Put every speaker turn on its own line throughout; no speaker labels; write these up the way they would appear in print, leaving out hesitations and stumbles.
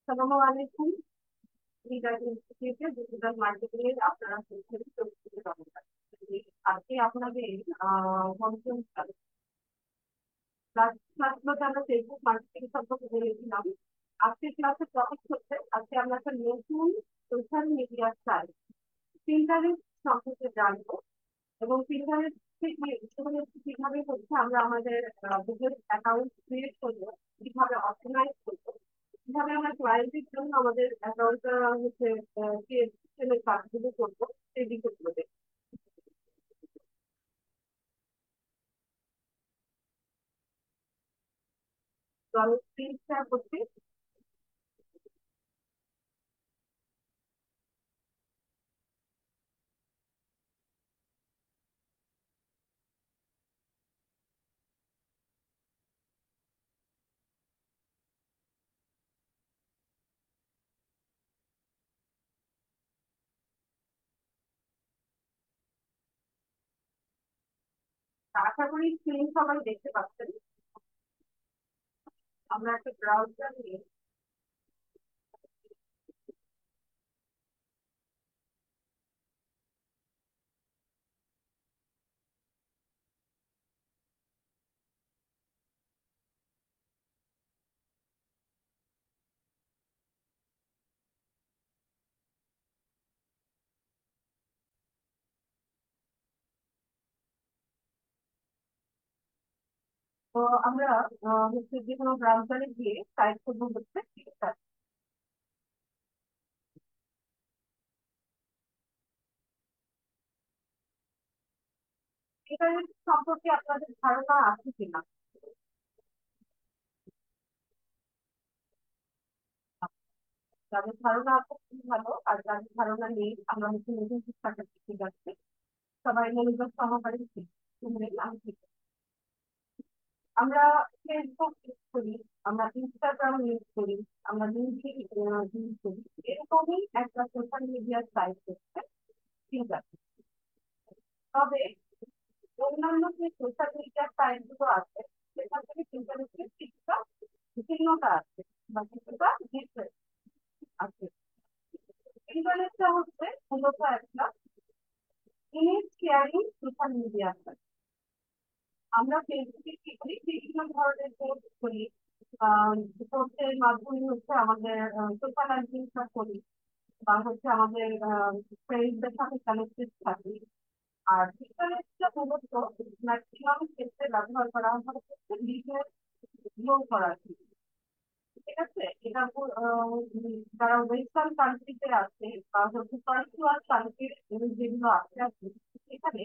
আসসালামু আলাইকুম। লিডার ইনস্টিটিউটে ডিজিটাল মার্কেটিং এর আপনারা প্রস্তুতি প্রস্তুতি দরকার। আজকে আপনাদের পঞ্চম ক্লাসগুলোতে আমরা ফেসবুক মার্কেটিং সম্পর্কে বলেছিলাম। আজকের ক্লাসের টপিক হচ্ছে আজকে আমরা একটা নতুন সোশ্যাল মিডিয়া সাইট পিন্টারেস্ট সম্পর্কে জানবো এবং পিন্টারেস্ট থেকে সেখানে কিভাবে হচ্ছে আমরা আমাদের বিজনেস অ্যাকাউন্ট ক্রিয়েট করবো, কিভাবে অর্গানাইজ করবো, কিভাবে আমরা ক্লায়েন্টের জন্য আমাদের অ্যাকাউন্টটা হচ্ছে কাজগুলো করবো সেই বিষয়গুলো দেখবো। তো আমি স্ক্রিন শেয়ার করছি। আশা করি স্ক্রিন সবাই দেখতে পাচ্ছেন। আমরা একটা ব্রাউজার নিয়ে তো আমরা হচ্ছে যে কোনো ব্রাউজারে গিয়ে টাইপ করবো হচ্ছে ইন্টারনেট সম্পর্কে আপনাদের ধারণা আছে কিনা। যাদের ধারণা আছে খুব ভালো, আর যাদের ধারণা নেই আমরা হচ্ছে নতুন শিক্ষাটা শিখে যাচ্ছি। সবাই মনোযোগ সহকারে শুনবেন। আমি ঠিক আমরা ফেসবুক ইউজ করি, আমরা ইনস্টাগ্রাম ইউজ করি, আমরা লিঙ্কডইন ইউজ করি। এরকমই একটা সোশ্যাল মিডিয়ার সাইট হচ্ছে ফিঙ্গার। তবে অন্যান্য যে সোশ্যাল মিডিয়ার সাইট গুলো আছে সেখান থেকে ফিঙ্গারের কিছুটা ভিন্নতা আছে বা কিছুটা ডিফারেন্স আছে। ফিঙ্গারেরটা হচ্ছে মূলত একটা image sharing social media site. আমরা ফেসবুকে কি করি, বিভিন্ন ধরনের পোস্ট করি, পোস্টের মাধ্যমে হচ্ছে আমাদের সোশ্যালাইজিংটা করি বা হচ্ছে আমাদের ফ্রেন্ডদের সাথে কানেক্টেড থাকি। আর ইন্টারনেটটা মূলত ম্যাক্সিমাম ক্ষেত্রে ব্যবহার করা হয় হচ্ছে বিজনেস গ্রো করার জন্য। ঠিক আছে, এটা যারা ওয়েস্টার্ন কান্ট্রিতে আছে বা হচ্ছে ফার্স্ট ওয়ার্ল্ড কান্ট্রির যেগুলো আছে সেখানে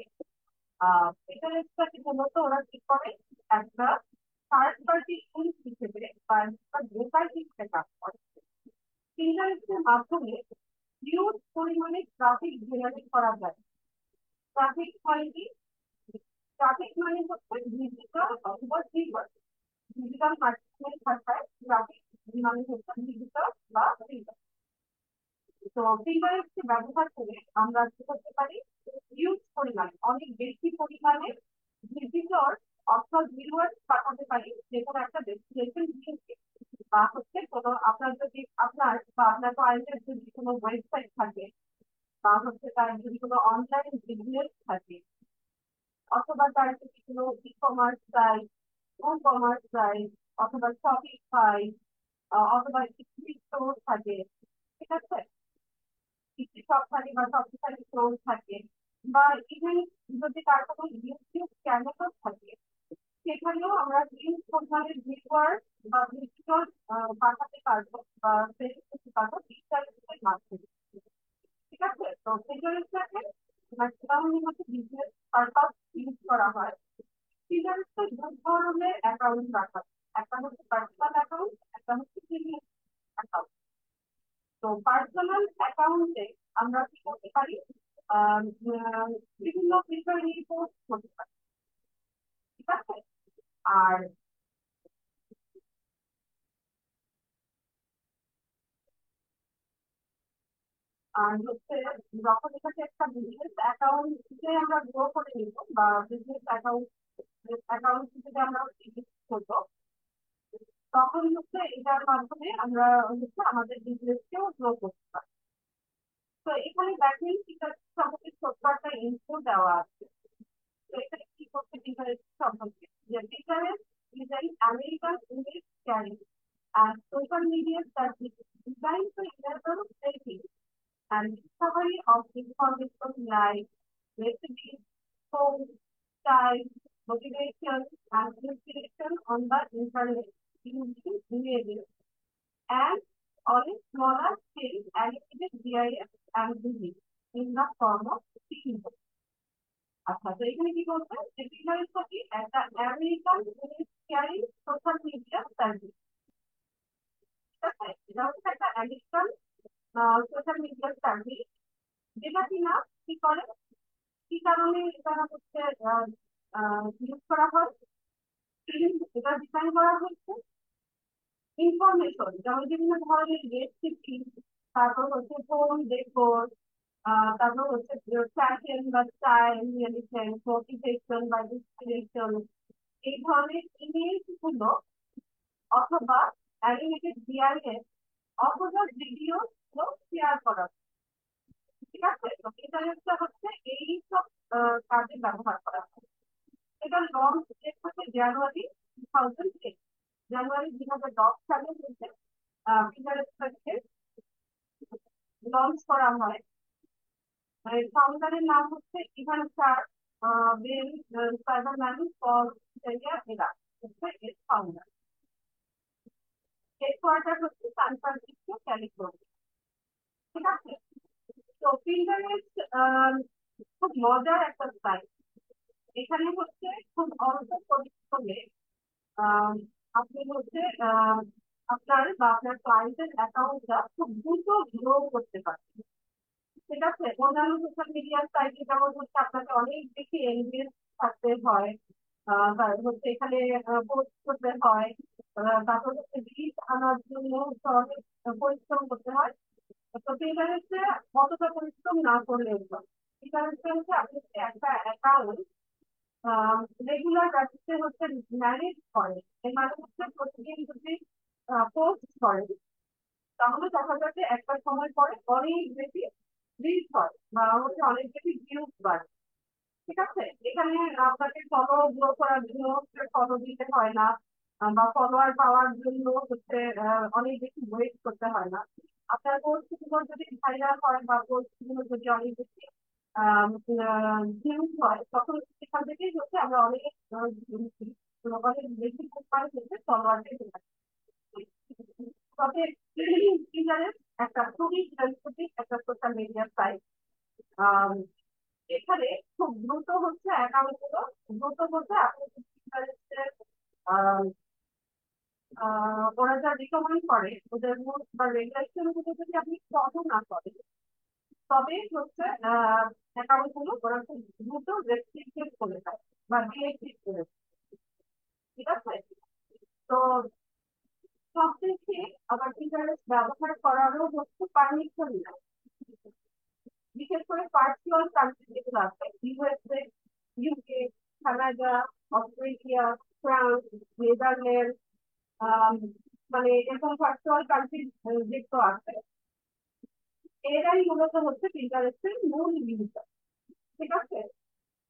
ইন্টারনেটটাকে মূলত ওরা কি করে, একটা থার্ড পার্টি টুলস হিসেবে বা একটা ব্রোকার হিসেবে কাজ করে। ইন্টারনেটের মাধ্যমে হিউজ পরিমাণে ট্রাফিক জেনারেট করা যায়। ট্রাফিক হয় কি, ট্রাফিক মানে হচ্ছে ডিজিটাল অথবা ফিভার। ডিজিটাল মার্কেটিং এর ভাষায় ট্রাফিক মানে হচ্ছে ডিজিটাল বা ফিভার। তো ফিভারকে ব্যবহার করে আমরা কি করতে পারি, হিউজ পরিমাণে অনেক বেশি পরিমাণে ভিজিটর অর্থাৎ ভিউয়ার্স পাঠাতে পারি যে কোনো একটা ডেস্টিনেশন ভিজিটে। বা হচ্ছে কোনো আপনার যদি আপনার বা আপনার ক্লায়েন্টের যদি কোনো ওয়েবসাইট থাকে বা হচ্ছে তার যদি কোনো অনলাইন বিজনেস থাকে অথবা তার যদি কোনো e commerce site, e commerce site অথবা শপিফাই অথবা স্টোর থাকে। ঠিক আছে, টিকটক থাকে বা শপিফাই স্টোর থাকে বা ইভেন যদি তার কোনো ইউটিউব চ্যানেলও থাকে সেখানেও আমরা হিউজ পরিমাণে ভিউয়ার বা ভিজিটর পাঠাতে পারবো বা সেল করতে পারবো ডিজিটাল মাধ্যমে। ঠিক আছে, তো ফিচারটাকে ম্যাক্সিমাম হচ্ছে বিজনেস পারপাস ইউজ করা হয়। ফিচারসে দু ধরনের অ্যাকাউন্ট রাখা হয়। একটা হচ্ছে পার্সোনাল অ্যাকাউন্ট, একটা হচ্ছে বিজনেস অ্যাকাউন্ট। তো পার্সোনাল অ্যাকাউন্টে আমরা কি করতে পারি, বিভিন্ন বিষয় নিয়ে পোস্ট করতে পারি। ঠিক আছে, আর আর হচ্ছে যখন এটাকে একটা বিজনেস অ্যাকাউন্টে আমরা গ্রো করে নিব বা বিজনেস অ্যাকাউন্ট অ্যাকাউন্ট হিসেবে আমরা ইউজ করবো, তখন হচ্ছে এটা মিডিয়ার মাধ্যমে আমরা হচ্ছে আমাদের বিজনেসকেও গ্রো করতে পারি। তো এখানে দেখেন পিন্টারেস্ট সম্পর্কে ছোট্ট একটা ইনফো দেওয়া আছে। তো এখানে কি করতে পিন্টারেস্ট সম্পর্কে, যে Pinterest is an American image sharing and social media service designed to enable sharing and discovery of information like recipes, home, style, motivation, and inspiration on the internet using images and on a smaller scale animated GIF and videos in the form of video. আচ্ছা, তো এখানে কি বলছে যে Pinterest কি একটা American image sharing social media service. ঠিক আছে, এটা হচ্ছে একটা আমেরিকান সোশ্যাল মিডিয়া সার্ভিস, যেটা কিনা কি করে, কি কারণে এটা হচ্ছে ইউজ করা হয়, এটা ডিজাইন করা হয়েছে ইনফরমেশন, যেমন বিভিন্ন ধরনের রেসিপি, তারপর হচ্ছে হোম ডেকোর, তারপর হচ্ছে ফ্যাশন বা স্টাইল, মোটিভেশন বা ইন্সপিরেশন, এই ধরনের ইমেজ গুলো অথবা অ্যানিমেটেড ডিআইএস অথবা ভিডিও গুলো শেয়ার করা। ঠিক আছে, তো ইন্টারনেটটা হচ্ছে এই সব কাজে ব্যবহার করা হয়। এটা লঞ্চ ডেট হচ্ছে জানুয়ারি 2008, জানুয়ারি 2010 সালে হচ্ছে ইন্টারনেটটাকে লঞ্চ করা হয়। ফাউন্ডারের নাম হচ্ছে ইভান স্টার বেন সাইবারম্যান ফর এরা হচ্ছে এর ফাউন্ডার। হেডকোয়ার্টার হচ্ছে সান ফ্রান্সিসকো, ক্যালিফোর্নিয়া। ঠিক আছে, তো পিন্টারেস্ট খুব মজার একটা সাইট। এখানে হচ্ছে খুব অল্প পরিশ্রমে আহ, আপনি হচ্ছে আপনার বা আপনার ক্লায়েন্টের অ্যাকাউন্টটা খুব দ্রুত গ্রো করতে পারবেন। ঠিক আছে, অন্যান্য সোশ্যাল মিডিয়ার সাইটে যেমন হচ্ছে আপনাকে অনেক বেশি এনগেজ থাকতে হয়, তারপর হচ্ছে এখানে পোস্ট করতে হয়, তারপর হচ্ছে রিচ আনার জন্য হচ্ছে অনেক পরিশ্রম করতে হয়। তো পিন্টারেস্টে অতটা পরিশ্রম না করলেও চলে। পিন্টারেস্টে হচ্ছে আপনি একটা অ্যাকাউন্ট রেগুলার বেসিসে হচ্ছে ম্যানেজ করে, এর মানে হচ্ছে প্রতিদিন যদি পোস্ট করেন, তাহলে দেখা যায় যে একটা সময় পরে অনেক বেশি রিচ হয় বা হচ্ছে অনেক বেশি ভিউজ বাড়ে। ঠিক আছে, এখানে আপনাকে ফলো গ্রো করার জন্য ফলো দিতে হয় না, বা ফলোয়ার পাওয়ার জন্য হচ্ছে অনেক বেশি ওয়েট করতে হয় না। আপনার পোস্ট গুলো যদি ভাইরাল হয় বা পোস্ট গুলো যদি অনেক বেশি ভিউজ হয়, তখন সেখান থেকেই হচ্ছে আমরা অনেক অনেক বেশি পরিমাণে হচ্ছে ফলোয়ার পেতে পারি। তবে ইন্টারনেট একটা খুবই সেন্সিটিভ একটা সোশ্যাল মিডিয়া সাইট। এখানে খুব দ্রুত হচ্ছে অ্যাকাউন্ট গুলো, দ্রুত বলতে আপনি ইন্টারেস্টের ওরা যা রিকমেন্ড করে ওদের রুলস বা রেগুলেশন গুলো যদি আপনি ফলো না করেন, তবে হচ্ছে অ্যাকাউন্ট গুলো ওরা খুব দ্রুত রেস্ট্রিক্টেড করে দেয় বা ডিএক্টিভ করে দেয়। ঠিক আছে, তো সবশেষে আবার ইন্টারনেট ব্যবহার করারও হচ্ছে পারমিশন নাই, বিশেষ করে ভার্চুয়াল কান্ট্রি যেগুলো আছে, USA, UK, Canada, Australia, France, Netherland, মানে এরকম ভার্চুয়াল কান্ট্রি যেগুলো আছে, এরাই মূলত হচ্ছে পিন্টারেস্টের মূল ইউজার। ঠিক আছে,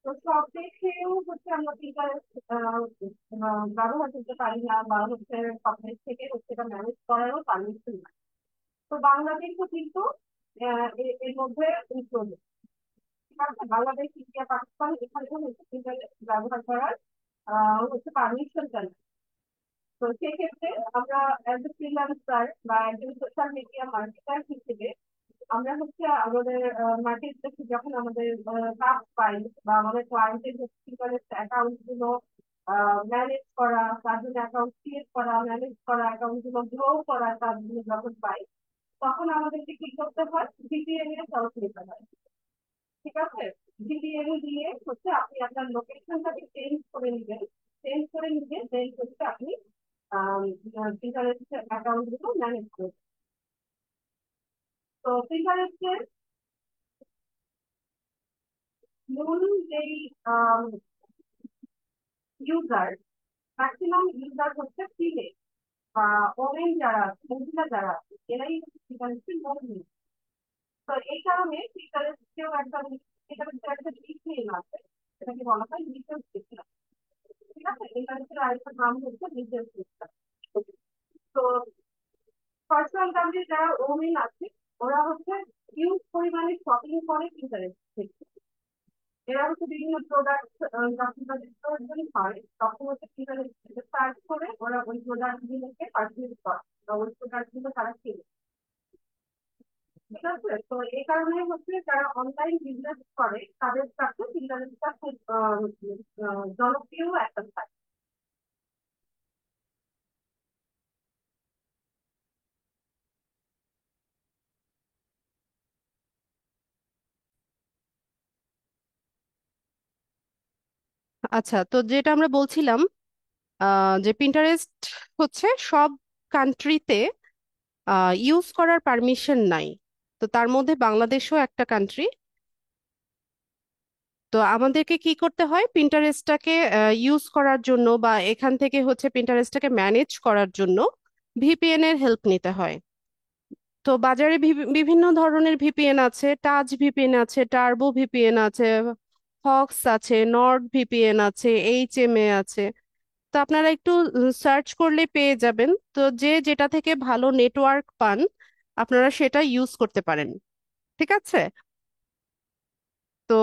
তো সব দেখেও হচ্ছে আমরা পিন্টারেস্ট ব্যবহার করতে পারি না, বা হচ্ছে সব দেশ থেকে হচ্ছে এটা ম্যানেজ করারও পারমিশন নাই। তো বাংলাদেশও কিন্তু এর মধ্যে ইনক্লুডেড। ঠিক আছে, বাংলাদেশ, ইন্ডিয়া, পাকিস্তান এখানেও হচ্ছে ইন্টারনেট ব্যবহার করার হচ্ছে পারমিশনটা নেই। তো সেক্ষেত্রে আমরা অ্যাজ এ ফ্রিল্যান্সার বা একজন সোশ্যাল মিডিয়া মার্কেটার হিসেবে আমরা হচ্ছে আমাদের মার্কেট প্লেসে যখন আমাদের কাজ পাই বা আমাদের ক্লায়েন্টের হচ্ছে অ্যাকাউন্ট গুলো ম্যানেজ করা, তার জন্য অ্যাকাউন্ট ক্রিয়েট করা, ম্যানেজ করা, অ্যাকাউন্ট গুলো গ্রো করা কাজগুলো যখন পাই, তখন আমাদেরকে কি করতে হয়, ভিপিএন এর হেল্প নিতে হয়। ঠিক আছে, ভিপিএন দিয়ে হচ্ছে আপনি আপনার লোকেশনটাকে চেঞ্জ করে নিবেন, চেঞ্জ করে নিয়ে দেন হচ্ছে আপনি ইন্টারনেট অ্যাকাউন্ট গুলো ম্যানেজ করবেন। তো প্রিন্টারেস্টের মূল যেই ইউজার, ম্যাক্সিমাম ইউজার হচ্ছে ফিমেল। বা ওমেন যারা আছে, মহিলা যারা আছে, এরাই হচ্ছে ফ্রিল্যান্সিং মহিলা। তো এই কারণে ফ্রিল্যান্সকেও একটা, এটা হচ্ছে একটা ডিসিপ্লিন আছে, এটাকে বলা হয় লিগাল সিস্টেম। ঠিক আছে, এটা হচ্ছে আরেকটা নাম হচ্ছে লিগাল সিস্টেম। তো পার্সোনাল ব্র্যান্ডের যারা ওমেন আছে, ওরা হচ্ছে হিউজ পরিমাণে শপিং করে ইন্টারেস্ট থেকে। এরা হচ্ছে বিভিন্ন প্রোডাক্ট যখন তাদের প্রয়োজন হয়, তখন হচ্ছে ইন্টারেস্ট থেকে সার্চ করে ওরা ওই প্রোডাক্ট গুলোকে পারচেজ করে বা ওই প্রোডাক্ট গুলো তারা কিনে। ঠিক আছে, তো এই কারণে হচ্ছে যারা অনলাইন বিজনেস করে তাদের কাছে ইন্টারেস্টটা খুব জনপ্রিয় একটা থাকে।
আচ্ছা, তো যেটা আমরা বলছিলাম, যে পিন্টারেস্ট হচ্ছে সব কান্ট্রিতে ইউজ করার পারমিশন নাই। তো তার মধ্যে বাংলাদেশও একটা কান্ট্রি। তো আমাদেরকে কি করতে হয়, পিন্টারেস্টটাকে ইউজ করার জন্য বা এখান থেকে হচ্ছে পিন্টারেস্টটাকে ম্যানেজ করার জন্য ভিপিএন এর হেল্প নিতে হয়। তো বাজারে বিভিন্ন ধরনের ভিপিএন আছে, টাচ ভিপিএন আছে, টার্বো ভিপিএন আছে, হক্স আছে, নর্ড ভিপিএন আছে, এইচএমএ আছে। তো আপনারা একটু সার্চ করলে পেয়ে যাবেন। তো যে যেটা থেকে ভালো নেটওয়ার্ক পান আপনারা সেটা ইউজ করতে পারেন। ঠিক আছে। তো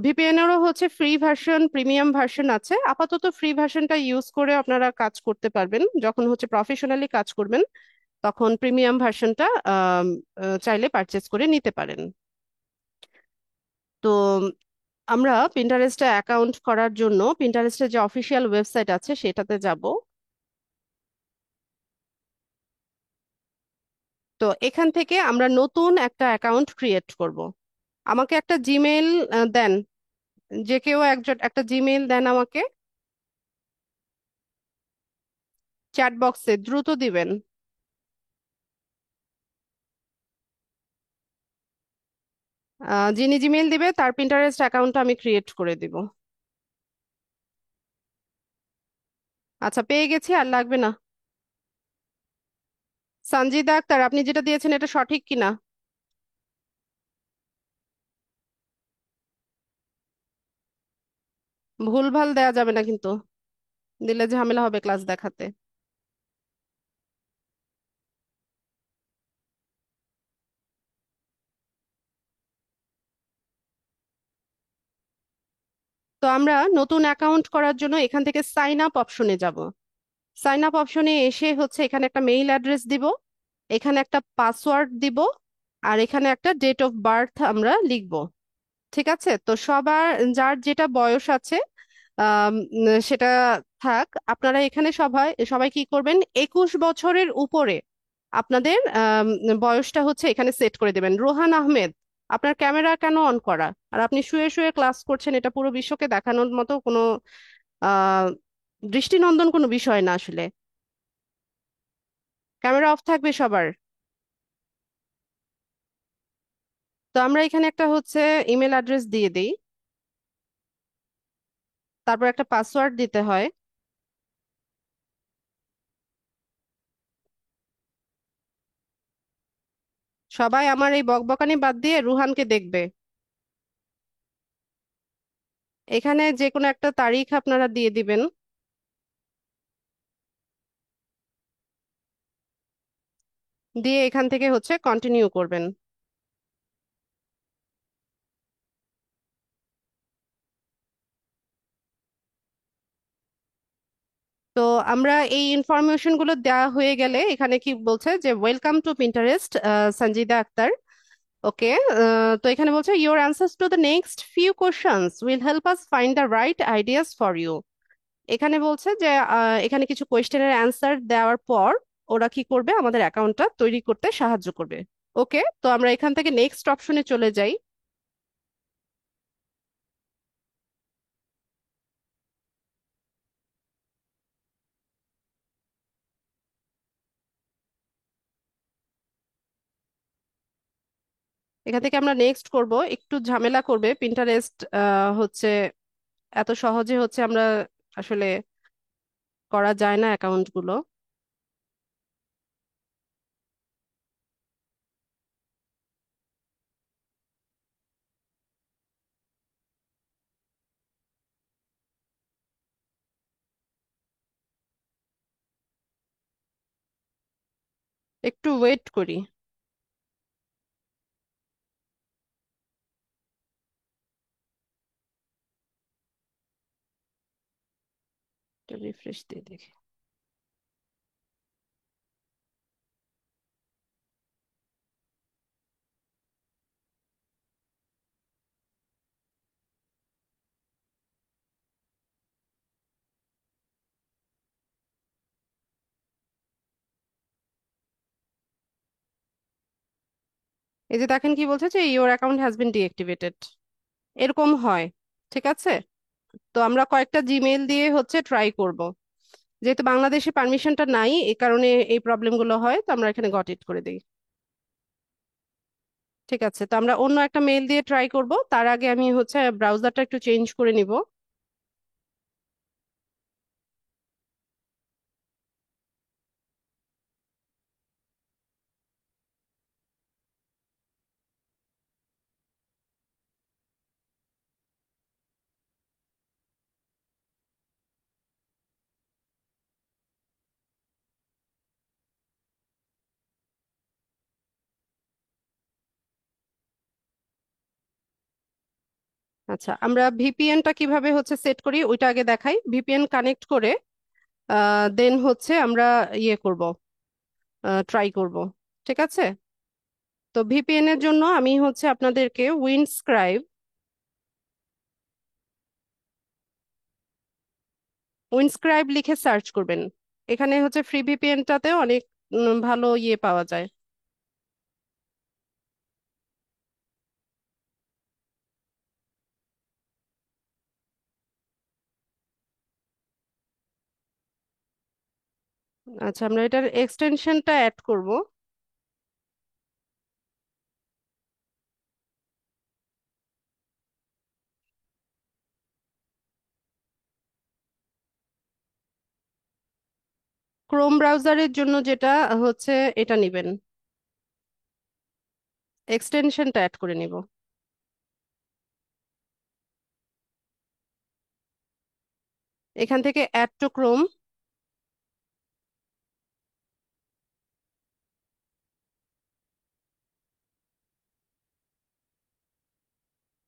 ভিপিএন এরও হচ্ছে ফ্রি ভার্সন, প্রিমিয়াম ভার্সন আছে। আপাতত ফ্রি ভার্সনটা ইউজ করে আপনারা কাজ করতে পারবেন। যখন হচ্ছে প্রফেশনালি কাজ করবেন তখন প্রিমিয়াম ভার্সনটা চাইলে পারচেস করে নিতে পারেন। তো আমরা পিন্টারেস্টে অ্যাকাউন্ট করার জন্য পিন্টারেস্টের যে অফিসিয়াল ওয়েবসাইট আছে সেটাতে যাব। তো এখান থেকে আমরা নতুন একটা অ্যাকাউন্ট ক্রিয়েট করব। আমাকে একটা জিমেইল দেন। যে কেউ একজন একটা জিমেইল দেন আমাকে, চ্যাট বক্সে দ্রুত দিবেন। যিনি জিমেইল দিবে তার পিন্টারেস্ট অ্যাকাউন্ট আমি ক্রিয়েট করে দিব। আচ্ছা, পেয়ে গেছি, আর লাগবে না। সঞ্জিদা আক্তার, আপনি যেটা দিয়েছেন এটা সঠিক কিনা? ভুলভাল দেয়া যাবে না কিন্তু, দিলে ঝামেলা হবে ক্লাস দেখাতে। তো আমরা নতুন অ্যাকাউন্ট করার জন্য এখান থেকে সাইন আপ অপশনে যাব। সাইন আপ অপশনে এসে হচ্ছে এখানে একটা মেইল অ্যাড্রেস দিব, এখানে একটা পাসওয়ার্ড দিব, আর এখানে একটা ডেট অফ বার্থ আমরা লিখব। ঠিক আছে, তো সবার যার যেটা বয়স আছে সেটা থাক। আপনারা এখানে সবাই সবাই কি করবেন, 21 বছরের উপরে আপনাদের বয়সটা হচ্ছে এখানে সেট করে দেবেন। রোহান আহমেদ, আপনার ক্যামেরা কেন অন করা? আর আপনি শুয়ে শুয়ে ক্লাস করছেন, এটা পুরো বিশ্বকে দেখানোর মতো কোনো আহ দৃষ্টিনন্দন কোনো বিষয় না আসলে। ক্যামেরা অফ থাকবে সবার। তো আমরা এখানে একটা হচ্ছে ইমেল অ্যাড্রেস দিয়ে দিই, তারপর একটা পাসওয়ার্ড দিতে হয়। সবাই আমার এই বকবকানি বাদ দিয়ে রুহানকে দেখবে। এখানে যে কোনো একটা তারিখ আপনারা দিয়ে দিবেন, দিয়ে এখান থেকে হচ্ছে কন্টিনিউ করবেন। তো আমরা এই ইনফরমেশন গুলো দেওয়া হয়ে গেলে এখানে কি বলছে যে welcome to Pinterest, Sanjida Akter. Okay, তো এখানে বলছে your answers to the next few questions will help us find the right ideas for you. এখানে বলছে যে এখানে কিছু কোয়েশ্চেনের অ্যান্সার দেওয়ার পর ওরা কি করবে, আমাদের অ্যাকাউন্টটা তৈরি করতে সাহায্য করবে। ওকে, তো আমরা এখান থেকে নেক্সট অপশনে চলে যাই। এখান থেকে আমরা নেক্সট করব, একটু ঝামেলা করবে পিন্টারেস্ট। হচ্ছে এত সহজে হচ্ছে আমরা আসলে করা যায় না অ্যাকাউন্ট গুলো। একটু ওয়েট করি। একটু রিফ্রেশ দিয়ে দেখি। এই যে দেখেন কি বলছে যে your account has been deactivated, এরকম হয়। ঠিক আছে, তো আমরা কয়েকটা জিমেইল দিয়ে হচ্ছে ট্রাই করব। যেহেতু বাংলাদেশে পারমিশনটা নাই, এই কারণে এই প্রবলেমগুলো হয়, তো আমরা এখানে গট ইট করে দিই। ঠিক আছে, তো আমরা অন্য একটা মেইল দিয়ে ট্রাই করব, তার আগে আমি হচ্ছে ব্রাউজারটা একটু চেঞ্জ করে নিব। আচ্ছা, আমরা ভিপিএনটা কিভাবে হচ্ছে সেট করি ওইটা আগে দেখাই। ভিপিএন কানেক্ট করে দেন হচ্ছে আমরা ইয়ে করব, ট্রাই করব। ঠিক আছে, তো ভিপিএন এর জন্য আমি হচ্ছে আপনাদেরকে উইন্ডস্ক্রাইব, উইন্ডস্ক্রাইব লিখে সার্চ করবেন। এখানে হচ্ছে ফ্রি ভিপিএনটাতে অনেক ভালো ইয়ে পাওয়া যায়। আচ্ছা, আমরা এটার এক্সটেনশনটা অ্যাড করব। ক্রোম ব্রাউজারের জন্য যেটা হচ্ছে এটা নিবেন, এক্সটেনশনটা অ্যাড করে নিব। এখান থেকে অ্যাড টু ক্রোম,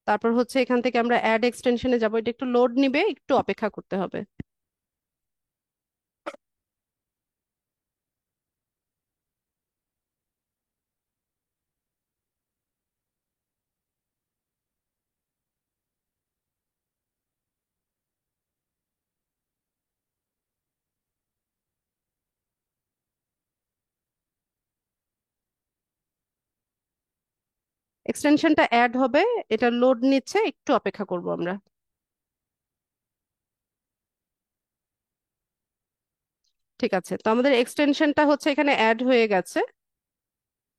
তারপর হচ্ছে এখান থেকে আমরা অ্যাড এক্সটেনশনে যাব। এটা একটু লোড নিবে, একটু অপেক্ষা করতে হবে। এক্সটেনশনটা অ্যাড হবে, এটা লোড নিচ্ছে, একটু অপেক্ষা করব আমরা। ঠিক আছে, তো আমাদের এক্সটেনশনটা হচ্ছে এখানে অ্যাড হয়ে গেছে,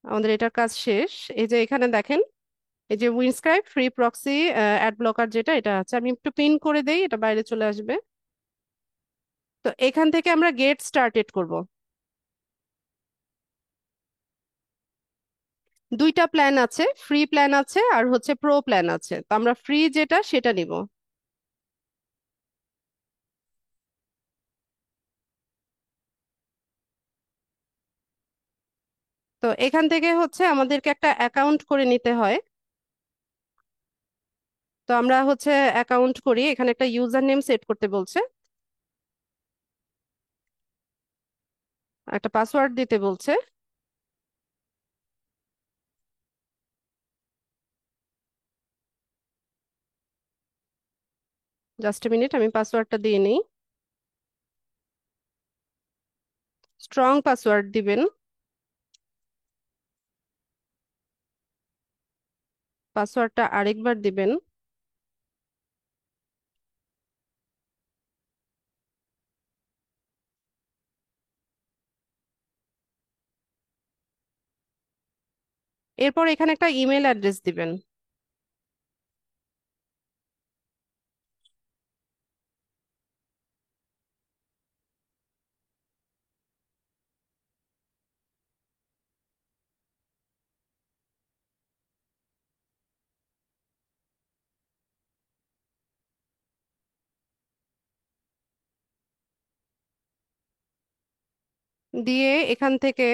আমাদের এটার কাজ শেষ। এই যে এখানে দেখেন, এই যে উইন্ডস্ক্রাইব ফ্রি প্রক্সি অ্যাড ব্লকার, যেটা এটা আছে, আমি একটু পিন করে দেই, এটা বাইরে চলে আসবে। তো এখান থেকে আমরা গেট স্টার্টেড করব। দুইটা প্ল্যান আছে, ফ্রি প্ল্যান আছে আর হচ্ছে প্রো প্ল্যান আছে, তো আমরা ফ্রি যেটা সেটা নিব। তো এখান থেকে হচ্ছে আমাদেরকে একটা অ্যাকাউন্ট করে নিতে হয়। তো আমরা হচ্ছে অ্যাকাউন্ট করি, এখানে একটা ইউজার নেম সেট করতে বলছে, একটা পাসওয়ার্ড দিতে বলছে। জাস্ট মিনিট, আমি পাসওয়ার্ডটা দিয়ে নিই। স্ট্রং পাসওয়ার্ড দিবেন, পাসওয়ার্ডটা আরেকবার দিবেন। এরপর এখানে একটা ইমেল অ্যাড্রেস দিবেন। দিয়ে এখান থেকে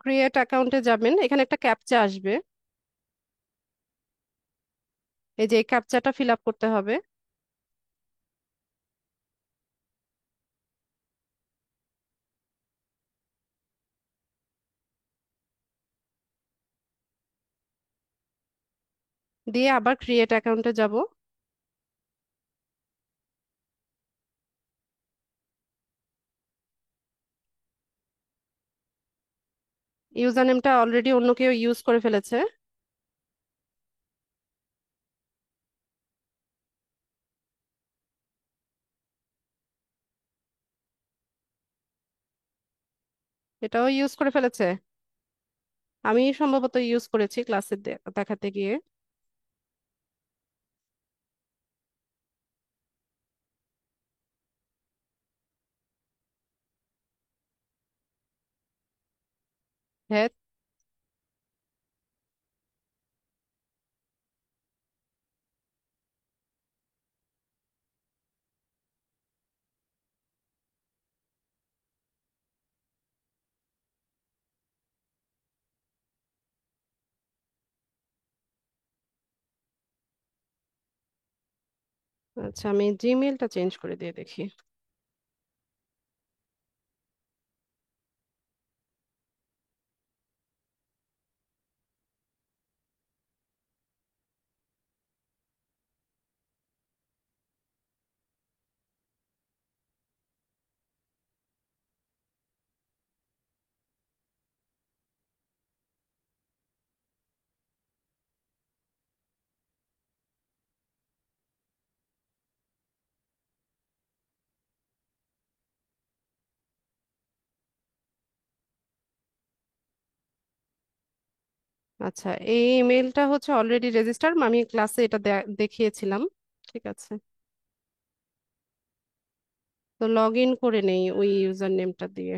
ক্রিয়েট অ্যাকাউন্টে যাবেন, এখানে একটা ক্যাপচা আসবে। এই যে এই ক্যাপচাটা ফিল আপ করতে হবে। দিয়ে আবার ক্রিয়েট অ্যাকাউন্টে যাব। ইউজার নেমটা অলরেডি অন্য কেউ ইউজ করে ফেলেছে। এটাও ইউজ করে ফেলেছে। আমি সম্ভবত ইউজ করেছি ক্লাসে দেখাতে গিয়ে। হ্যাঁ। আচ্ছা, আমি জিমেলটা চেঞ্জ করে দিয়ে দেখি। আচ্ছা, এই ইমেলটা হচ্ছে অলরেডি রেজিস্টার, আমি ক্লাসে এটা দেখিয়েছিলাম। ঠিক আছে, তো লগ ইন করে নেই ওই ইউজার নেমটা দিয়ে।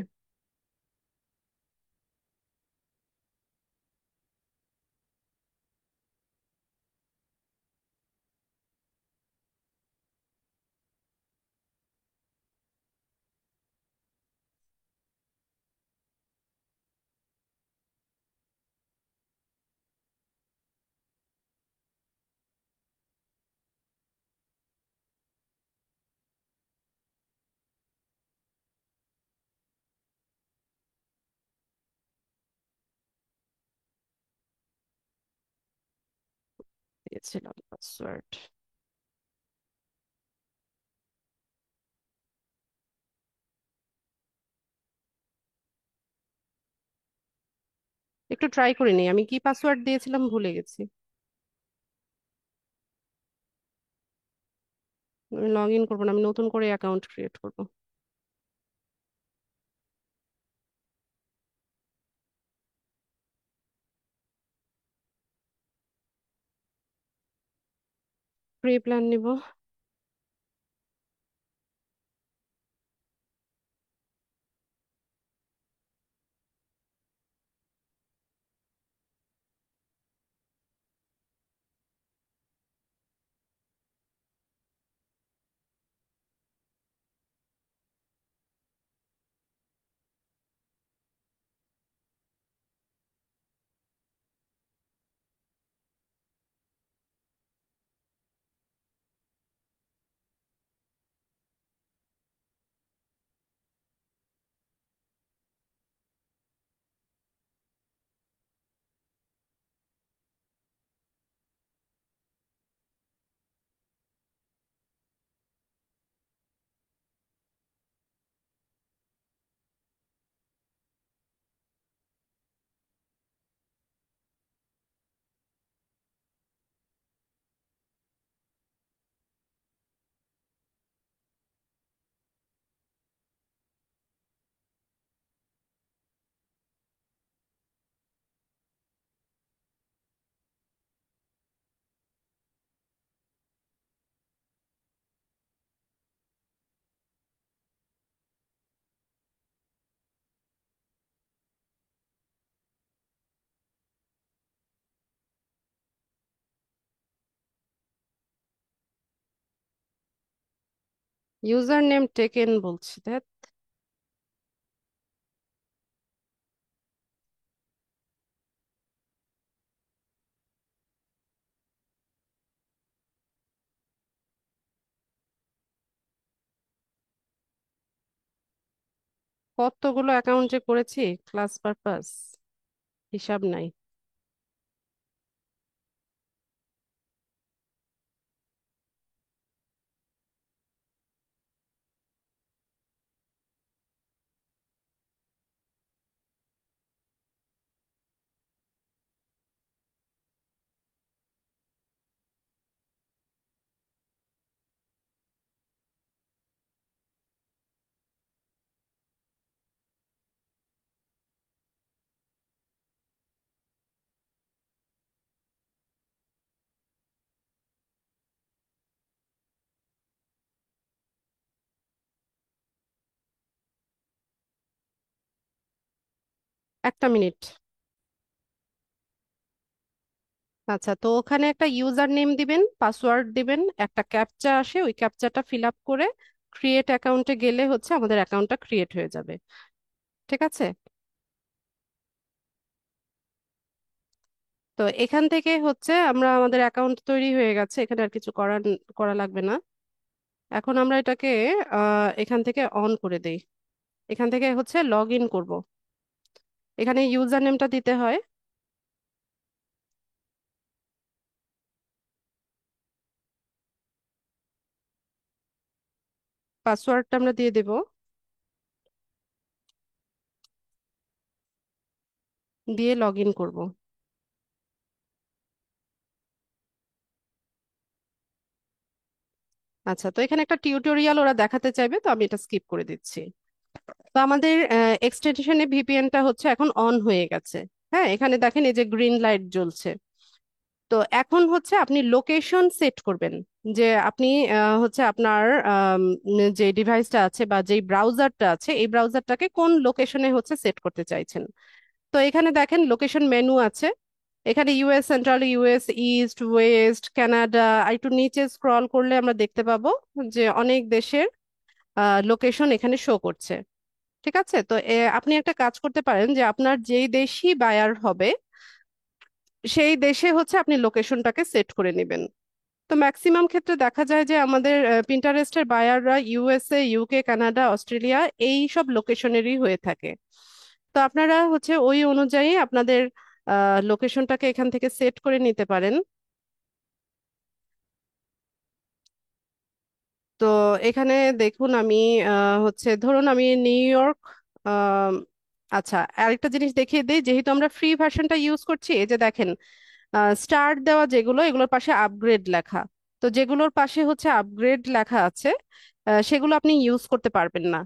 দিয়েছিলাম পাসওয়ার্ড। একটু ট্রাই করে নিই, আমি কি পাসওয়ার্ড দিয়েছিলাম ভুলে গেছি। আমি লগ ইন করবো না, আমি নতুন করে অ্যাকাউন্ট ক্রিয়েট করবো। ফ্রি প্ল্যান নিব। ইউজার নেম টেকেন বলছি, দেখ। কতগুলো অ্যাকাউন্ট যে করেছি, ক্লাস পারপাস হিসাব নাই। একটা মিনিট। আচ্ছা, তো ওখানে একটা ইউজার নেম দিবেন, পাসওয়ার্ড দিবেন, একটা ক্যাপচা আসে, ওই ক্যাপচাটা ফিল আপ করে ক্রিয়েট অ্যাকাউন্টে গেলে হচ্ছে আমাদের অ্যাকাউন্টটা ক্রিয়েট হয়ে যাবে। ঠিক আছে। তো এখান থেকে হচ্ছে আমরা আমাদের অ্যাকাউন্ট তৈরি হয়ে গেছে, এখানে আর কিছু করা লাগবে না। এখন আমরা এটাকে এখান থেকে অন করে দেই। এখান থেকে হচ্ছে লগ ইন করবো। এখানে ইউজার নেমটা দিতে হয়, পাসওয়ার্ডটা আমরা দিয়ে দেব, দিয়ে লগ ইন করবো। আচ্ছা, তো এখানে একটা টিউটোরিয়াল ওরা দেখাতে চাইবে, তো আমি এটা স্কিপ করে দিচ্ছি। তো আমাদের এক্সটেনশনে ভিপিএনটা হচ্ছে এখন অন হয়ে গেছে। হ্যাঁ, এখানে দেখেন এই যে গ্রিন লাইট জ্বলছে। তো এখন হচ্ছে আপনি লোকেশন সেট করবেন, যে আপনি হচ্ছে আপনার যে ডিভাইসটা আছে বা যেই ব্রাউজারটা আছে, এই ব্রাউজারটাকে কোন লোকেশনে হচ্ছে সেট করতে চাইছেন। তো এখানে দেখেন লোকেশন মেনু আছে। এখানে US central, US east, west, Canada, আর একটু নিচে স্ক্রল করলে আমরা দেখতে পাবো যে অনেক দেশের লোকেশন এখানে শো করছে। ঠিক আছে। তো আপনি একটা কাজ করতে পারেন, যে আপনার যেই দেশই বায়ার হবে সেই দেশে হচ্ছে আপনি লোকেশনটাকে সেট করে নেবেন। তো ম্যাক্সিমাম ক্ষেত্রে দেখা যায় যে আমাদের পিন্টারেস্টের বায়াররা ইউএসএ, ইউকে, কানাডা, অস্ট্রেলিয়া এই সব লোকেশনেরই হয়ে থাকে। তো আপনারা হচ্ছে ওই অনুযায়ী আপনাদের লোকেশনটাকে এখান থেকে সেট করে নিতে পারেন। তো এখানে দেখুন, আমি হচ্ছে ধরুন আমি নিউ ইয়র্ক। আম, আচ্ছা, আরেকটা জিনিস দেখিয়ে দিই, যেহেতু আমরা ফ্রি ভার্সনটা ইউজ করছি, এই যে দেখেন স্টার দেওয়া যেগুলো, এগুলোর পাশে আপগ্রেড লেখা। তো যেগুলোর পাশে হচ্ছে আপগ্রেড লেখা আছে, সেগুলো আপনি ইউজ করতে পারবেন না।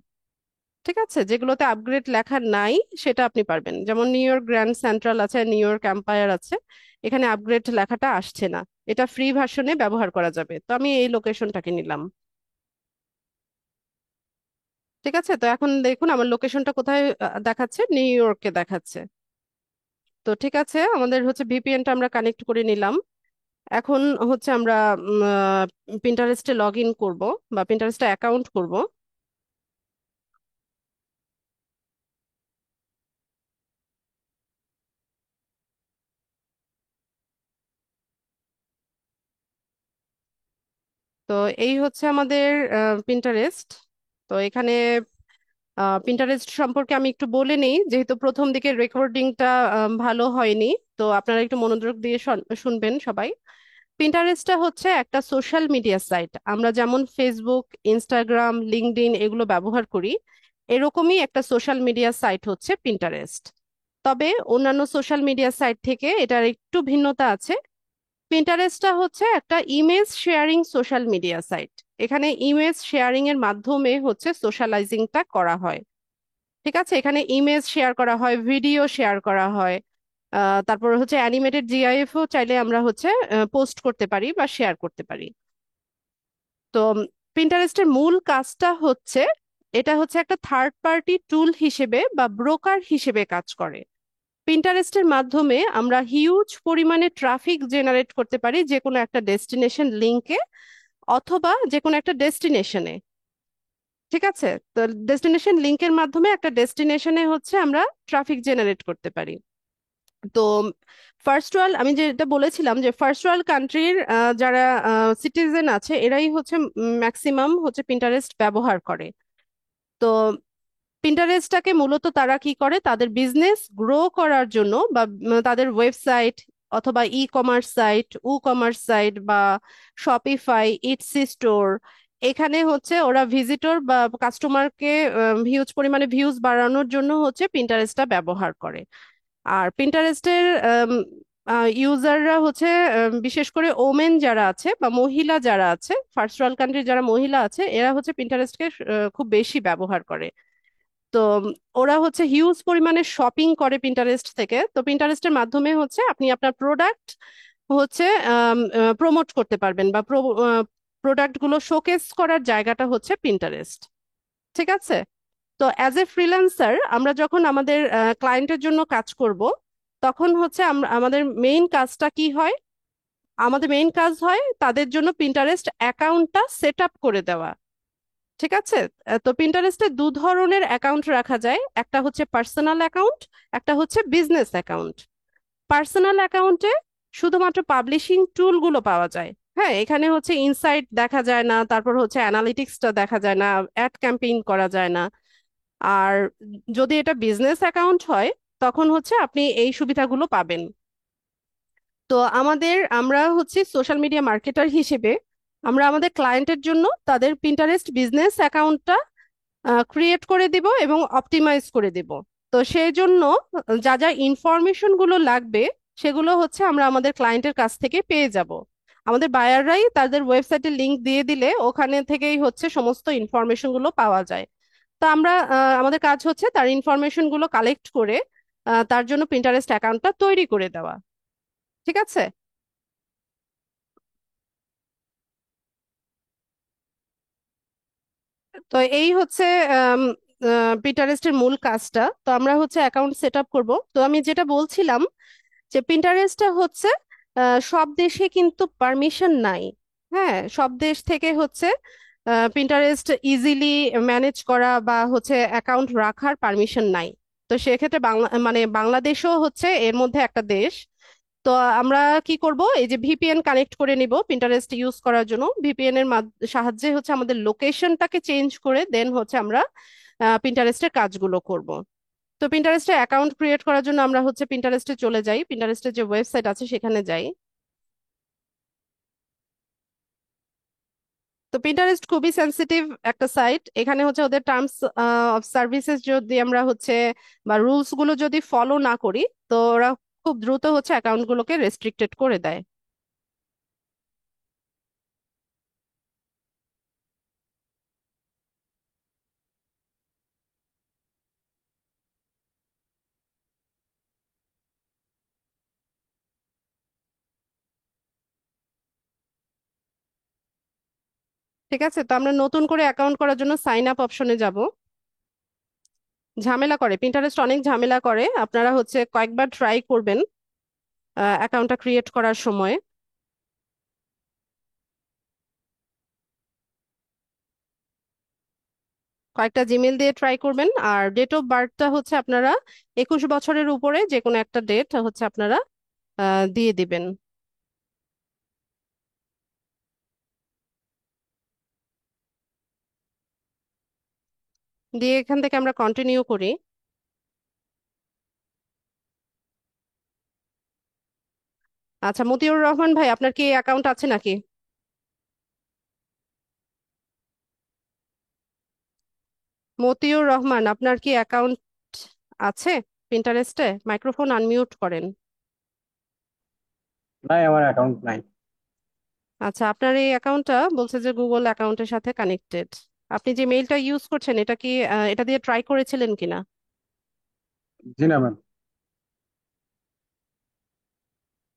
ঠিক আছে, যেগুলোতে আপগ্রেড লেখা নাই সেটা আপনি পারবেন। যেমন নিউ ইয়র্ক গ্র্যান্ড সেন্ট্রাল আছে, নিউ ইয়র্ক এম্পায়ার আছে, এখানে আপগ্রেড লেখাটা আসছে না। এটা ফ্রি ভার্সনে ব্যবহার করা যাবে, তো আমি এই লোকেশনটাকে নিলাম। ঠিক আছে, তো এখন দেখুন আমার লোকেশনটা কোথায় দেখাচ্ছে, নিউ ইয়র্কে দেখাচ্ছে। তো ঠিক আছে, আমাদের হচ্ছে ভিপিএনটা আমরা কানেক্ট করে নিলাম। এখন হচ্ছে আমরা পিন্টারেস্টে লগ ইন করবো বা পিন্টারেস্টে অ্যাকাউন্ট করব। তো এই হচ্ছে আমাদের পিন্টারেস্ট। তো এখানে পিন্টারেস্ট সম্পর্কে আমি একটু বলে নিই, যেহেতু প্রথম দিকের রেকর্ডিংটা ভালো হয়নি। তো আপনারা একটু মনোযোগ দিয়ে শুনবেন সবাই। পিন্টারেস্টটা হচ্ছে একটা সোশ্যাল মিডিয়া সাইট। আমরা যেমন ফেসবুক, ইনস্টাগ্রাম, লিঙ্কডইন এগুলো ব্যবহার করি, এরকমই একটা সোশ্যাল মিডিয়া সাইট হচ্ছে পিন্টারেস্ট। তবে অন্যান্য সোশ্যাল মিডিয়া সাইট থেকে এটার একটু ভিন্নতা আছে। পিন্টারেস্টটা হচ্ছে একটা image sharing social media site. এখানে ইমেজ শেয়ারিং এর মাধ্যমে হচ্ছে সোশ্যালাইজিংটা করা হয়। ঠিক আছে, এখানে ইমেজ শেয়ার করা হয়, ভিডিও শেয়ার করা হয়। তারপর হচ্ছে অ্যানিমেটেড জিআইএফও চাইলে আমরা হচ্ছে পোস্ট করতে পারি বা শেয়ার করতে পারি। তো পিন্টারেস্টের মূল কাজটা হচ্ছে, এটা হচ্ছে একটা থার্ড পার্টি টুল হিসেবে বা ব্রোকার হিসেবে কাজ করে। পিন্টারেস্টের মাধ্যমে আমরা হিউজ পরিমাণে ট্রাফিক জেনারেট করতে পারি যে কোনো একটা ডেস্টিনেশন লিঙ্কে, অথবা যে কোনো একটা ডেস্টিনেশনে। ঠিক আছে? তো ডেস্টিনেশন লিঙ্কের মাধ্যমে একটা ডেস্টিনেশনে হচ্ছে আমরা ট্রাফিক জেনারেট করতে পারি। তো ফার্স্ট ওয়ার্ল্ড, আমি যেটা বলেছিলাম যে ফার্স্ট ওয়ার্ল্ড কান্ট্রির যারা সিটিজেন আছে এরাই হচ্ছে ম্যাক্সিমাম হচ্ছে পিন্টারেস্ট ব্যবহার করে। তো পিন্টারেস্টটাকে মূলত তারা কি করে, তাদের বিজনেস গ্রো করার জন্য বা তাদের ওয়েবসাইট অথবা e commerce site, commerce site বা শপিফাই, ইটসি স্টোর, এখানে হচ্ছে ওরা ভিজিটর বা কাস্টমারকে হিউজ পরিমাণে ভিউজ বাড়ানোর জন্য হচ্ছে পিন্টারেস্টটা ব্যবহার করে। আর পিন্টারেস্টের ইউজাররা হচ্ছে বিশেষ করে ওমেন যারা আছে বা মহিলা যারা আছে, ফার্স্ট ওয়ার্ল্ড কান্ট্রির যারা মহিলা আছে এরা হচ্ছে পিন্টারেস্টকে খুব বেশি ব্যবহার করে। তো ওরা হচ্ছে হিউজ পরিমাণে শপিং করে পিন্টারেস্ট থেকে। তো পিন্টারেস্টের মাধ্যমে হচ্ছে আপনি আপনার প্রোডাক্ট হচ্ছে প্রমোট করতে পারবেন বা প্রোডাক্ট গুলো শোকেস করার জায়গাটা হচ্ছে পিন্টারেস্ট। ঠিক আছে? তো অ্যাজ এ ফ্রিল্যান্সার আমরা যখন আমাদের ক্লায়েন্টের জন্য কাজ করব, তখন হচ্ছে আমরা আমাদের মেইন কাজটা কি হয়, আমাদের মেইন কাজ হয় তাদের জন্য পিন্টারেস্ট অ্যাকাউন্টটা সেট আপ করে দেওয়া। ঠিক আছে? তো পিন্টারেস্টে দু ধরনের অ্যাকাউন্ট রাখা যায়, একটা হচ্ছে পার্সোনাল অ্যাকাউন্ট, একটা হচ্ছে বিজনেস অ্যাকাউন্ট। পার্সোনাল অ্যাকাউন্টে শুধুমাত্র পাবলিশিং টুলগুলো পাওয়া যায়। হ্যাঁ, এখানে হচ্ছে ইনসাইট দেখা যায় না, তারপর হচ্ছে অ্যানালিটিক্সটা দেখা যায় না, অ্যাড ক্যাম্পেইন করা যায় না। আর যদি এটা বিজনেস অ্যাকাউন্ট হয় তখন হচ্ছে আপনি এই সুবিধাগুলো পাবেন। তো আমরা হচ্ছে সোশ্যাল মিডিয়া মার্কেটার হিসেবে আমরা আমাদের ক্লায়েন্টের জন্য তাদের পিন্টারেস্ট বিজনেস অ্যাকাউন্টটা ক্রিয়েট করে দিব এবং অপটিমাইজ করে দিব। তো সেই জন্য যা যা ইনফরমেশন গুলো লাগবে সেগুলো হচ্ছে আমরা আমাদের ক্লায়েন্টের কাছ থেকে পেয়ে যাব। আমাদের বায়াররাই তাদের ওয়েবসাইটে লিংক দিয়ে দিলে ওখানে থেকেই হচ্ছে সমস্ত ইনফরমেশন গুলো পাওয়া যায়। তো আমরা আমাদের কাজ হচ্ছে তার ইনফরমেশন গুলো কালেক্ট করে তার জন্য পিন্টারেস্ট অ্যাকাউন্টটা তৈরি করে দেওয়া। ঠিক আছে? তো এই হচ্ছে পিন্টারেস্টের মূল কাজটা। তো আমরা হচ্ছে অ্যাকাউন্ট সেট আপ করবো। তো আমি যেটা বলছিলাম যে পিন্টারেস্টটা হচ্ছে সব দেশে কিন্তু পারমিশন নাই। হ্যাঁ, সব দেশ থেকে হচ্ছে পিন্টারেস্ট ইজিলি ম্যানেজ করা বা হচ্ছে অ্যাকাউন্ট রাখার পারমিশন নাই। তো সেক্ষেত্রে মানে বাংলাদেশও হচ্ছে এর মধ্যে একটা দেশ। তো আমরা কি করব, এই যে ভিপিএন কানেক্ট করে নিব পিন্টারেস্ট ইউজ করার জন্য। ভিপিএন এর সাহায্যে হচ্ছে আমাদের লোকেশনটাকে চেঞ্জ করে দেন হচ্ছে আমরা পিন্টারেস্টের কাজগুলো করব। তো পিন্টারেস্টে অ্যাকাউন্ট ক্রিয়েট করার জন্য আমরা হচ্ছে পিন্টারেস্টে চলে যাই, পিন্টারেস্টের যে ওয়েবসাইট আছে সেখানে যাই। তো পিন্টারেস্ট খুবই সেনসিটিভ একটা সাইট। এখানে হচ্ছে ওদের টার্মস অফ সার্ভিসেস যদি আমরা হচ্ছে বা রুলস গুলো যদি ফলো না করি, তো ওরা খুব দ্রুত হচ্ছে অ্যাকাউন্ট গুলোকে রেস্ট্রিক্টেড করে দেয়। ঠিক আছে? তো আমরা নতুন করে অ্যাকাউন্ট করার জন্য সাইন আপ অপশনে যাব। ঝামেলা করে, পিন্টারেস্ট অনেক ঝামেলা করে, আপনারা হচ্ছে কয়েকবার ট্রাই করবেন অ্যাকাউন্টটা ক্রিয়েট করার সময়। কয়েকটা জিমেল দিয়ে ট্রাই করবেন। আর ডেট অফ বার্থটা হচ্ছে আপনারা 21 বছরের উপরে যে কোনো একটা ডেট হচ্ছে আপনারা দিয়ে দিবেন। দিয়ে এখান থেকে আমরা কন্টিনিউ করি। আচ্ছা, মতিউর রহমান ভাই, আপনার কি অ্যাকাউন্ট আছে নাকি? মতিউর রহমান, আপনার কি অ্যাকাউন্ট আছে পিন্টারেস্টে? মাইক্রোফোন আনমিউট করেন।
নাই, আমার অ্যাকাউন্ট নাই।
আচ্ছা, আপনার এই অ্যাকাউন্টটা বলছে যে গুগল অ্যাকাউন্টের সাথে কানেক্টেড। আপনি যে মেইলটা ইউজ করছেন এটা কি এটা দিয়ে ট্রাই করেছিলেন কিনা?
জি না ম্যাম।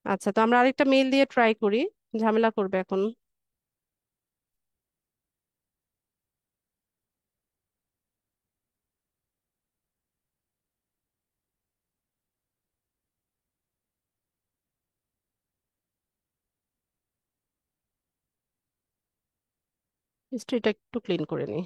আচ্ছা, তো আমরা আরেকটা মেইল দিয়ে ট্রাই করি, ঝামেলা করবে এখন। হিস্ট্রিটা একটু ক্লিন করে নিই।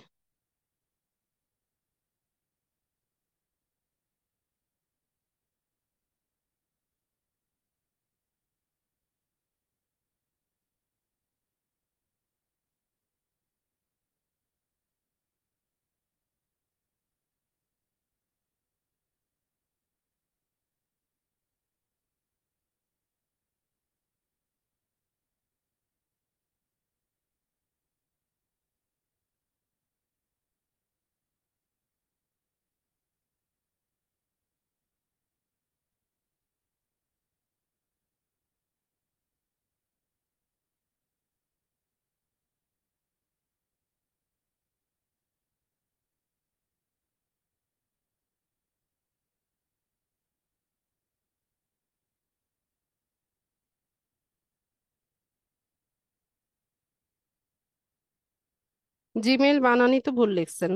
জিমেল বানানই তো ভুল লিখছেন।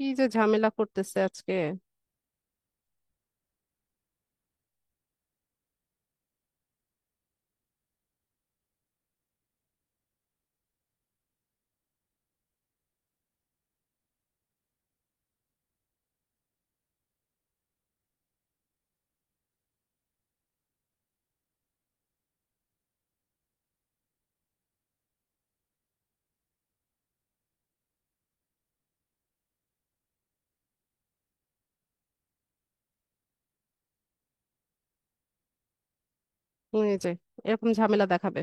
কি যে ঝামেলা করতেছে আজকে। এই যে এরকম ঝামেলা দেখাবে।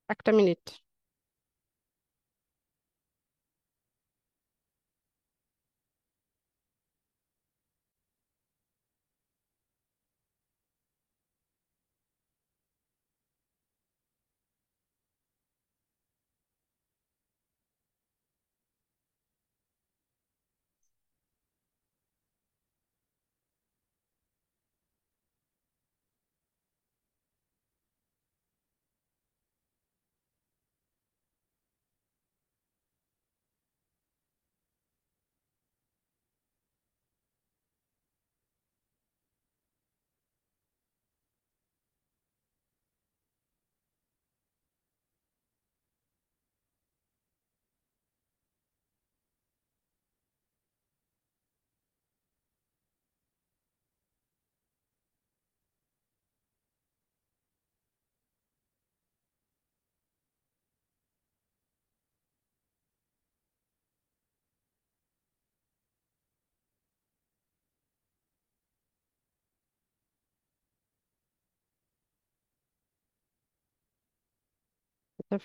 একটা মিনিট।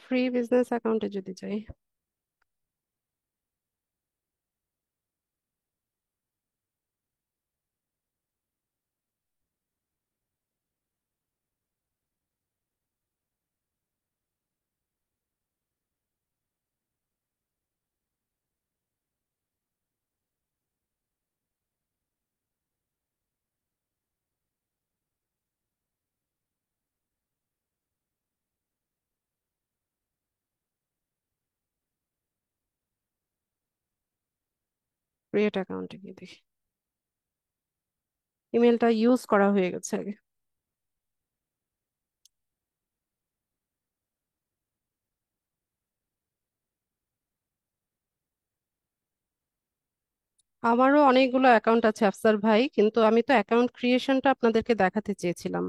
ফ্রি বিজনেস অ্যাকাউন্টে যদি যাই, ক্রিয়েট অ্যাকাউন্টে গিয়ে দেখি ইমেলটা ইউজ করা হয়ে গেছে আগে। আমারও অনেকগুলো অ্যাকাউন্ট আছে আফসার ভাই, কিন্তু আমি তো অ্যাকাউন্ট ক্রিয়েশনটা আপনাদেরকে দেখাতে চেয়েছিলাম।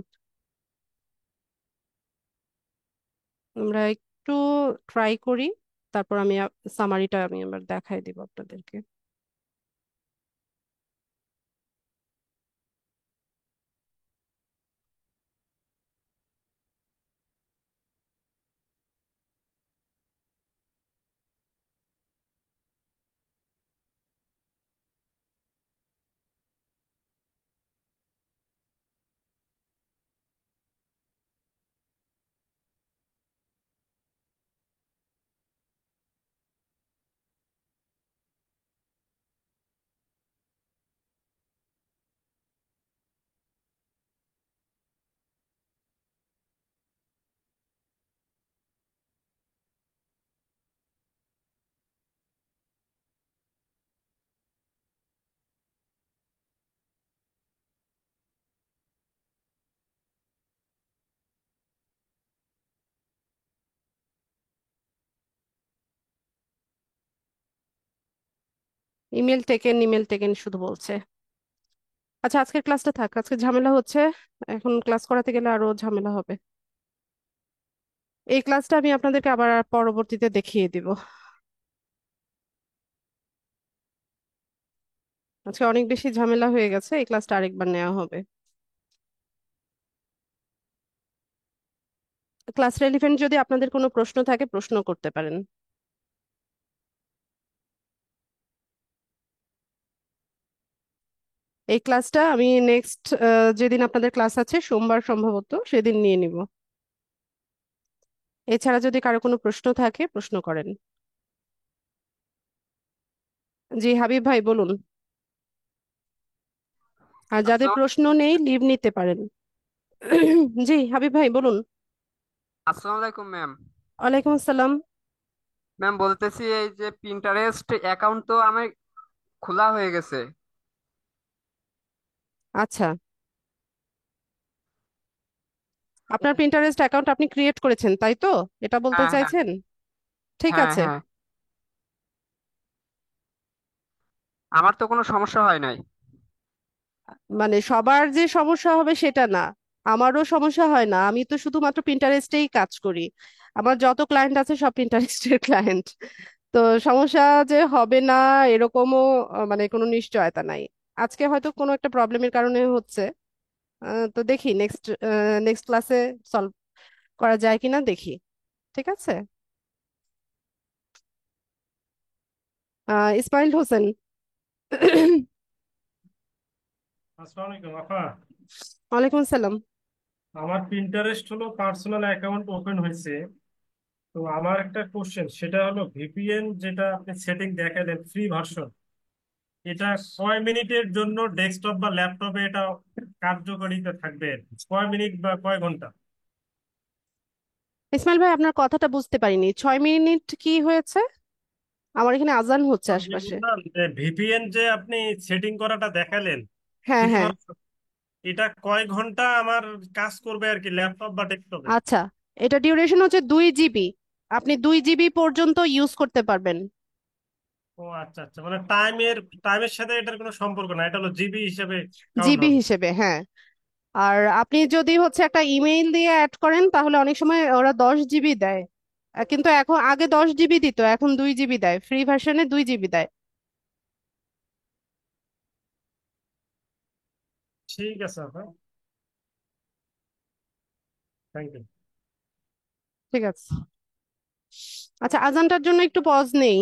আমরা একটু ট্রাই করি, তারপর আমি সামারিটা আমি আবার দেখাই দিব আপনাদেরকে। ইমেল টেকেন শুধু বলছে। আচ্ছা, আজকের ক্লাসটা থাক, আজকে ঝামেলা হচ্ছে, এখন ক্লাস করাতে গেলে আরো ঝামেলা হবে। এই ক্লাসটা আমি আপনাদেরকে আবার পরবর্তীতে দেখিয়ে দিব। আজকে অনেক বেশি ঝামেলা হয়ে গেছে, এই ক্লাসটা আরেকবার নেওয়া হবে। ক্লাস রেলিভেন্ট যদি আপনাদের কোনো প্রশ্ন থাকে প্রশ্ন করতে পারেন। এই ক্লাসটা আমি নেক্সট যেদিন আপনাদের ক্লাস আছে সোমবার সম্ভবত সেদিন নিয়ে নিব। এছাড়া যদি কারো কোনো প্রশ্ন থাকে প্রশ্ন করেন। জি হাবিব ভাই বলুন। আর যাদের
আসসালাম
প্রশ্ন নেই লিভ নিতে পারেন। জি হাবিব ভাই বলুন।
আসসালামু আলাইকুম ম্যাম।
ওয়ালাইকুম আসসালাম।
ম্যাম বলতেছি এই যে পিন্টারেস্ট অ্যাকাউন্ট তো আমার খোলা হয়ে গেছে।
আচ্ছা, আপনার পিন্টারেস্ট অ্যাকাউন্ট আপনি ক্রিয়েট করেছেন তাই তো, এটা বলতে
হ্যাঁ হ্যাঁ
চাইছেন? ঠিক
হ্যাঁ
আছে।
হ্যাঁ, আমার তো কোনো সমস্যা হয় নাই।
মানে সবার যে সমস্যা হবে সেটা না, আমারও সমস্যা হয় না, আমি তো শুধুমাত্র পিন্টারেস্টেই কাজ করি। আমার যত ক্লায়েন্ট আছে সব পিন্টারেস্টের ক্লায়েন্ট। তো সমস্যা যে হবে না এরকমও মানে কোনো নিশ্চয়তা নাই। আজকে হয়তো কোনো একটা প্রবলেমের কারণে হচ্ছে। তো দেখি নেক্সট নেক্সট ক্লাসে সলভ করা যায় কিনা দেখি। ঠিক আছে। ইসমাইল হোসেন।
আসসালামু আলাইকুম আপা।
ওয়ালাইকুম আসসালাম।
আমার পিন্টারেস্ট হলো পার্সোনাল অ্যাকাউন্ট ওপেন হয়েছে। তো আমার একটা কোশ্চেন, সেটা হলো ভিপিএন যেটা আপনি সেটিং দেখালেন ফ্রি ভার্সন, এটা কয় মিনিটের জন্য ডেস্কটপ বা ল্যাপটপে এটা কার্যকারিতা থাকবে? কয় মিনিট বা কয় ঘন্টা?
ইসমাইল ভাই আপনার কথাটা বুঝতে পারিনি, 6 মিনিট কি হয়েছে? আমার এখানে আজান হচ্ছে
আমি
আশপাশে।
বললাম যে ভিপিএন যে আপনি সেটিং করাটা দেখালেন
হ্যাঁ
ফ্রি
হ্যাঁ।
ভার্সন, এটা কয় ঘন্টা আমার কাজ করবে আর কি, ল্যাপটপ বা ডেস্কটপে?
আচ্ছা, এটা ডিউরেশন হচ্ছে 2 জিবি। আপনি 2 জিবি পর্যন্ত ইউজ করতে পারবেন।
ও আচ্ছা আচ্ছা, মানে টাইমের সাথে এটার কোনো সম্পর্ক না, এটা হলো জিবি হিসেবে কাউন্ট
জিবি
হবে।
হিসেবে, হ্যাঁ। আর আপনি যদি হচ্ছে একটা ইমেইল দিয়ে অ্যাড করেন তাহলে অনেক সময় ওরা 10 জিবি দেয়। কিন্তু এখন আগে 10 জিবি দিত, এখন 2 জিবি দেয়, ফ্রি ভার্সনে 2 জিবি দেয়।
ঠিক আছে আপা, থ্যাংক ইউ।
ঠিক আছে। আচ্ছা, আজানটার জন্য একটু পজ নেই।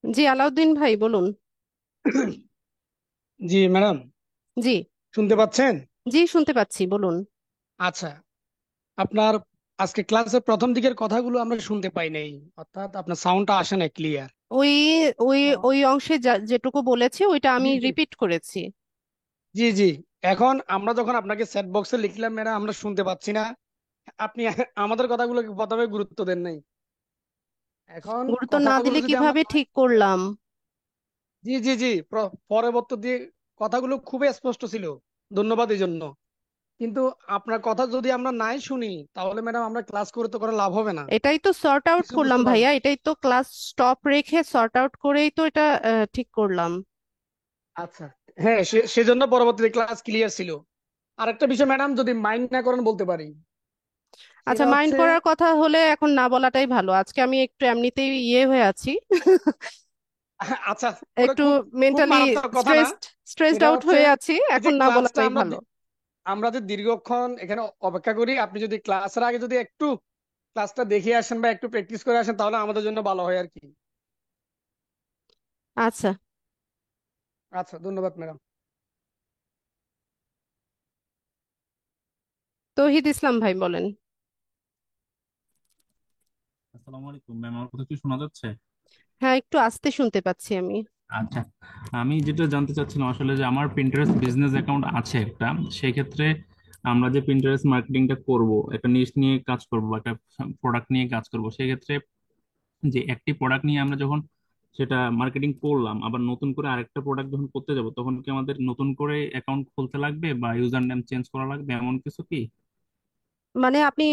জি আলাউদ্দিন ভাই বলুন।
জি ম্যাডাম,
জি।
শুনতে পাচ্ছেন?
জি শুনতে পাচ্ছি, বলুন।
আচ্ছা, আপনার আজকে ক্লাসের প্রথম দিকের কথাগুলো আমরা শুনতে পাই নাই, অর্থাৎ আপনার সাউন্ডটা আসে না ক্লিয়ার।
ওই ওই ওই অংশে যেটুকু বলেছি ওইটা আমি
জি জি
রিপিট করেছি।
জি জি। এখন আমরা যখন আপনাকে চ্যাট বক্সে লিখলাম ম্যাডাম আমরা শুনতে পাচ্ছি না, আপনি আমাদের কথাগুলোকে প্রথমে গুরুত্ব দেন নাই। এখন
গুরুত্ব না
কথাগুলো
দিলে
যদি আমরা,
কিভাবে ঠিক করলাম?
জি জি জি, পরবর্তী দিয়ে কথাগুলো খুবই স্পষ্ট ছিল, ধন্যবাদ এই জন্য। কিন্তু আপনার কথা যদি আমরা নাই শুনি তাহলে ম্যাডাম আমরা ক্লাস করে তো করে লাভ হবে না।
এটাই তো সর্ট আউট
কিছু
করলাম
বুঝতে পারবেন।
ভাইয়া, এটাই তো ক্লাস স্টপ রেখে সর্ট আউট করেই তো এটা ঠিক করলাম।
আচ্ছা, হ্যাঁ, সেজন্য পরবর্তীতে ক্লাস ক্লিয়ার ছিল। আরেকটা বিষয় ম্যাডাম, যদি মাইন্ড না করেন বলতে পারি,
আচ্ছা,
সেটা
মাইন্ড
হচ্ছে
করার কথা হলে এখন না বলাটাই ভালো, আজকে আমি একটু এমনিতেই ইয়ে হয়ে আছি।
আচ্ছা, ওটা
একটু
খুব খুব
মেন্টালি
মারাত্মক কথা না।
স্ট্রেসড
সেটা
আউট
হচ্ছে
হয়ে আছি,
এই যে
এখন না
ক্লাসটা
বলাটাই
আমরা
ভালো।
আমরা যে দীর্ঘক্ষণ এখানে অপেক্ষা করি, আপনি যদি ক্লাসের আগে যদি একটু ক্লাসটা দেখে আসেন বা একটু প্র্যাকটিস করে আসেন তাহলে আমাদের জন্য ভালো হয় আর কি।
আচ্ছা।
আচ্ছা, ধন্যবাদ ম্যাডাম।
তৌহিদ ইসলাম ভাই বলেন।
আসসালামু আলাইকুম ম্যাম, আমার কথা কি শোনা যাচ্ছে?
হ্যাঁ, একটু আস্তে শুনতে পাচ্ছি আমি।
আচ্ছা, আমি যেটা জানতে চাচ্ছিলাম আসলে যে আমার পিন্টারেস্ট বিজনেস অ্যাকাউন্ট আছে একটা, সেই ক্ষেত্রে আমরা যে পিন্টারেস্ট মার্কেটিংটা করব, একটা নিশ নিয়ে কাজ করব, একটা প্রোডাক্ট নিয়ে কাজ করব, সেই ক্ষেত্রে যে একটি প্রোডাক্ট নিয়ে আমরা যখন সেটা মার্কেটিং করলাম, আবার নতুন করে আরেকটা প্রোডাক্ট যখন করতে যাব, তখন কি আমাদের নতুন করে অ্যাকাউন্ট খুলতে লাগবে বা ইউজার নেম চেঞ্জ করা লাগবে, এমন কিছু কি?
মানে আপনি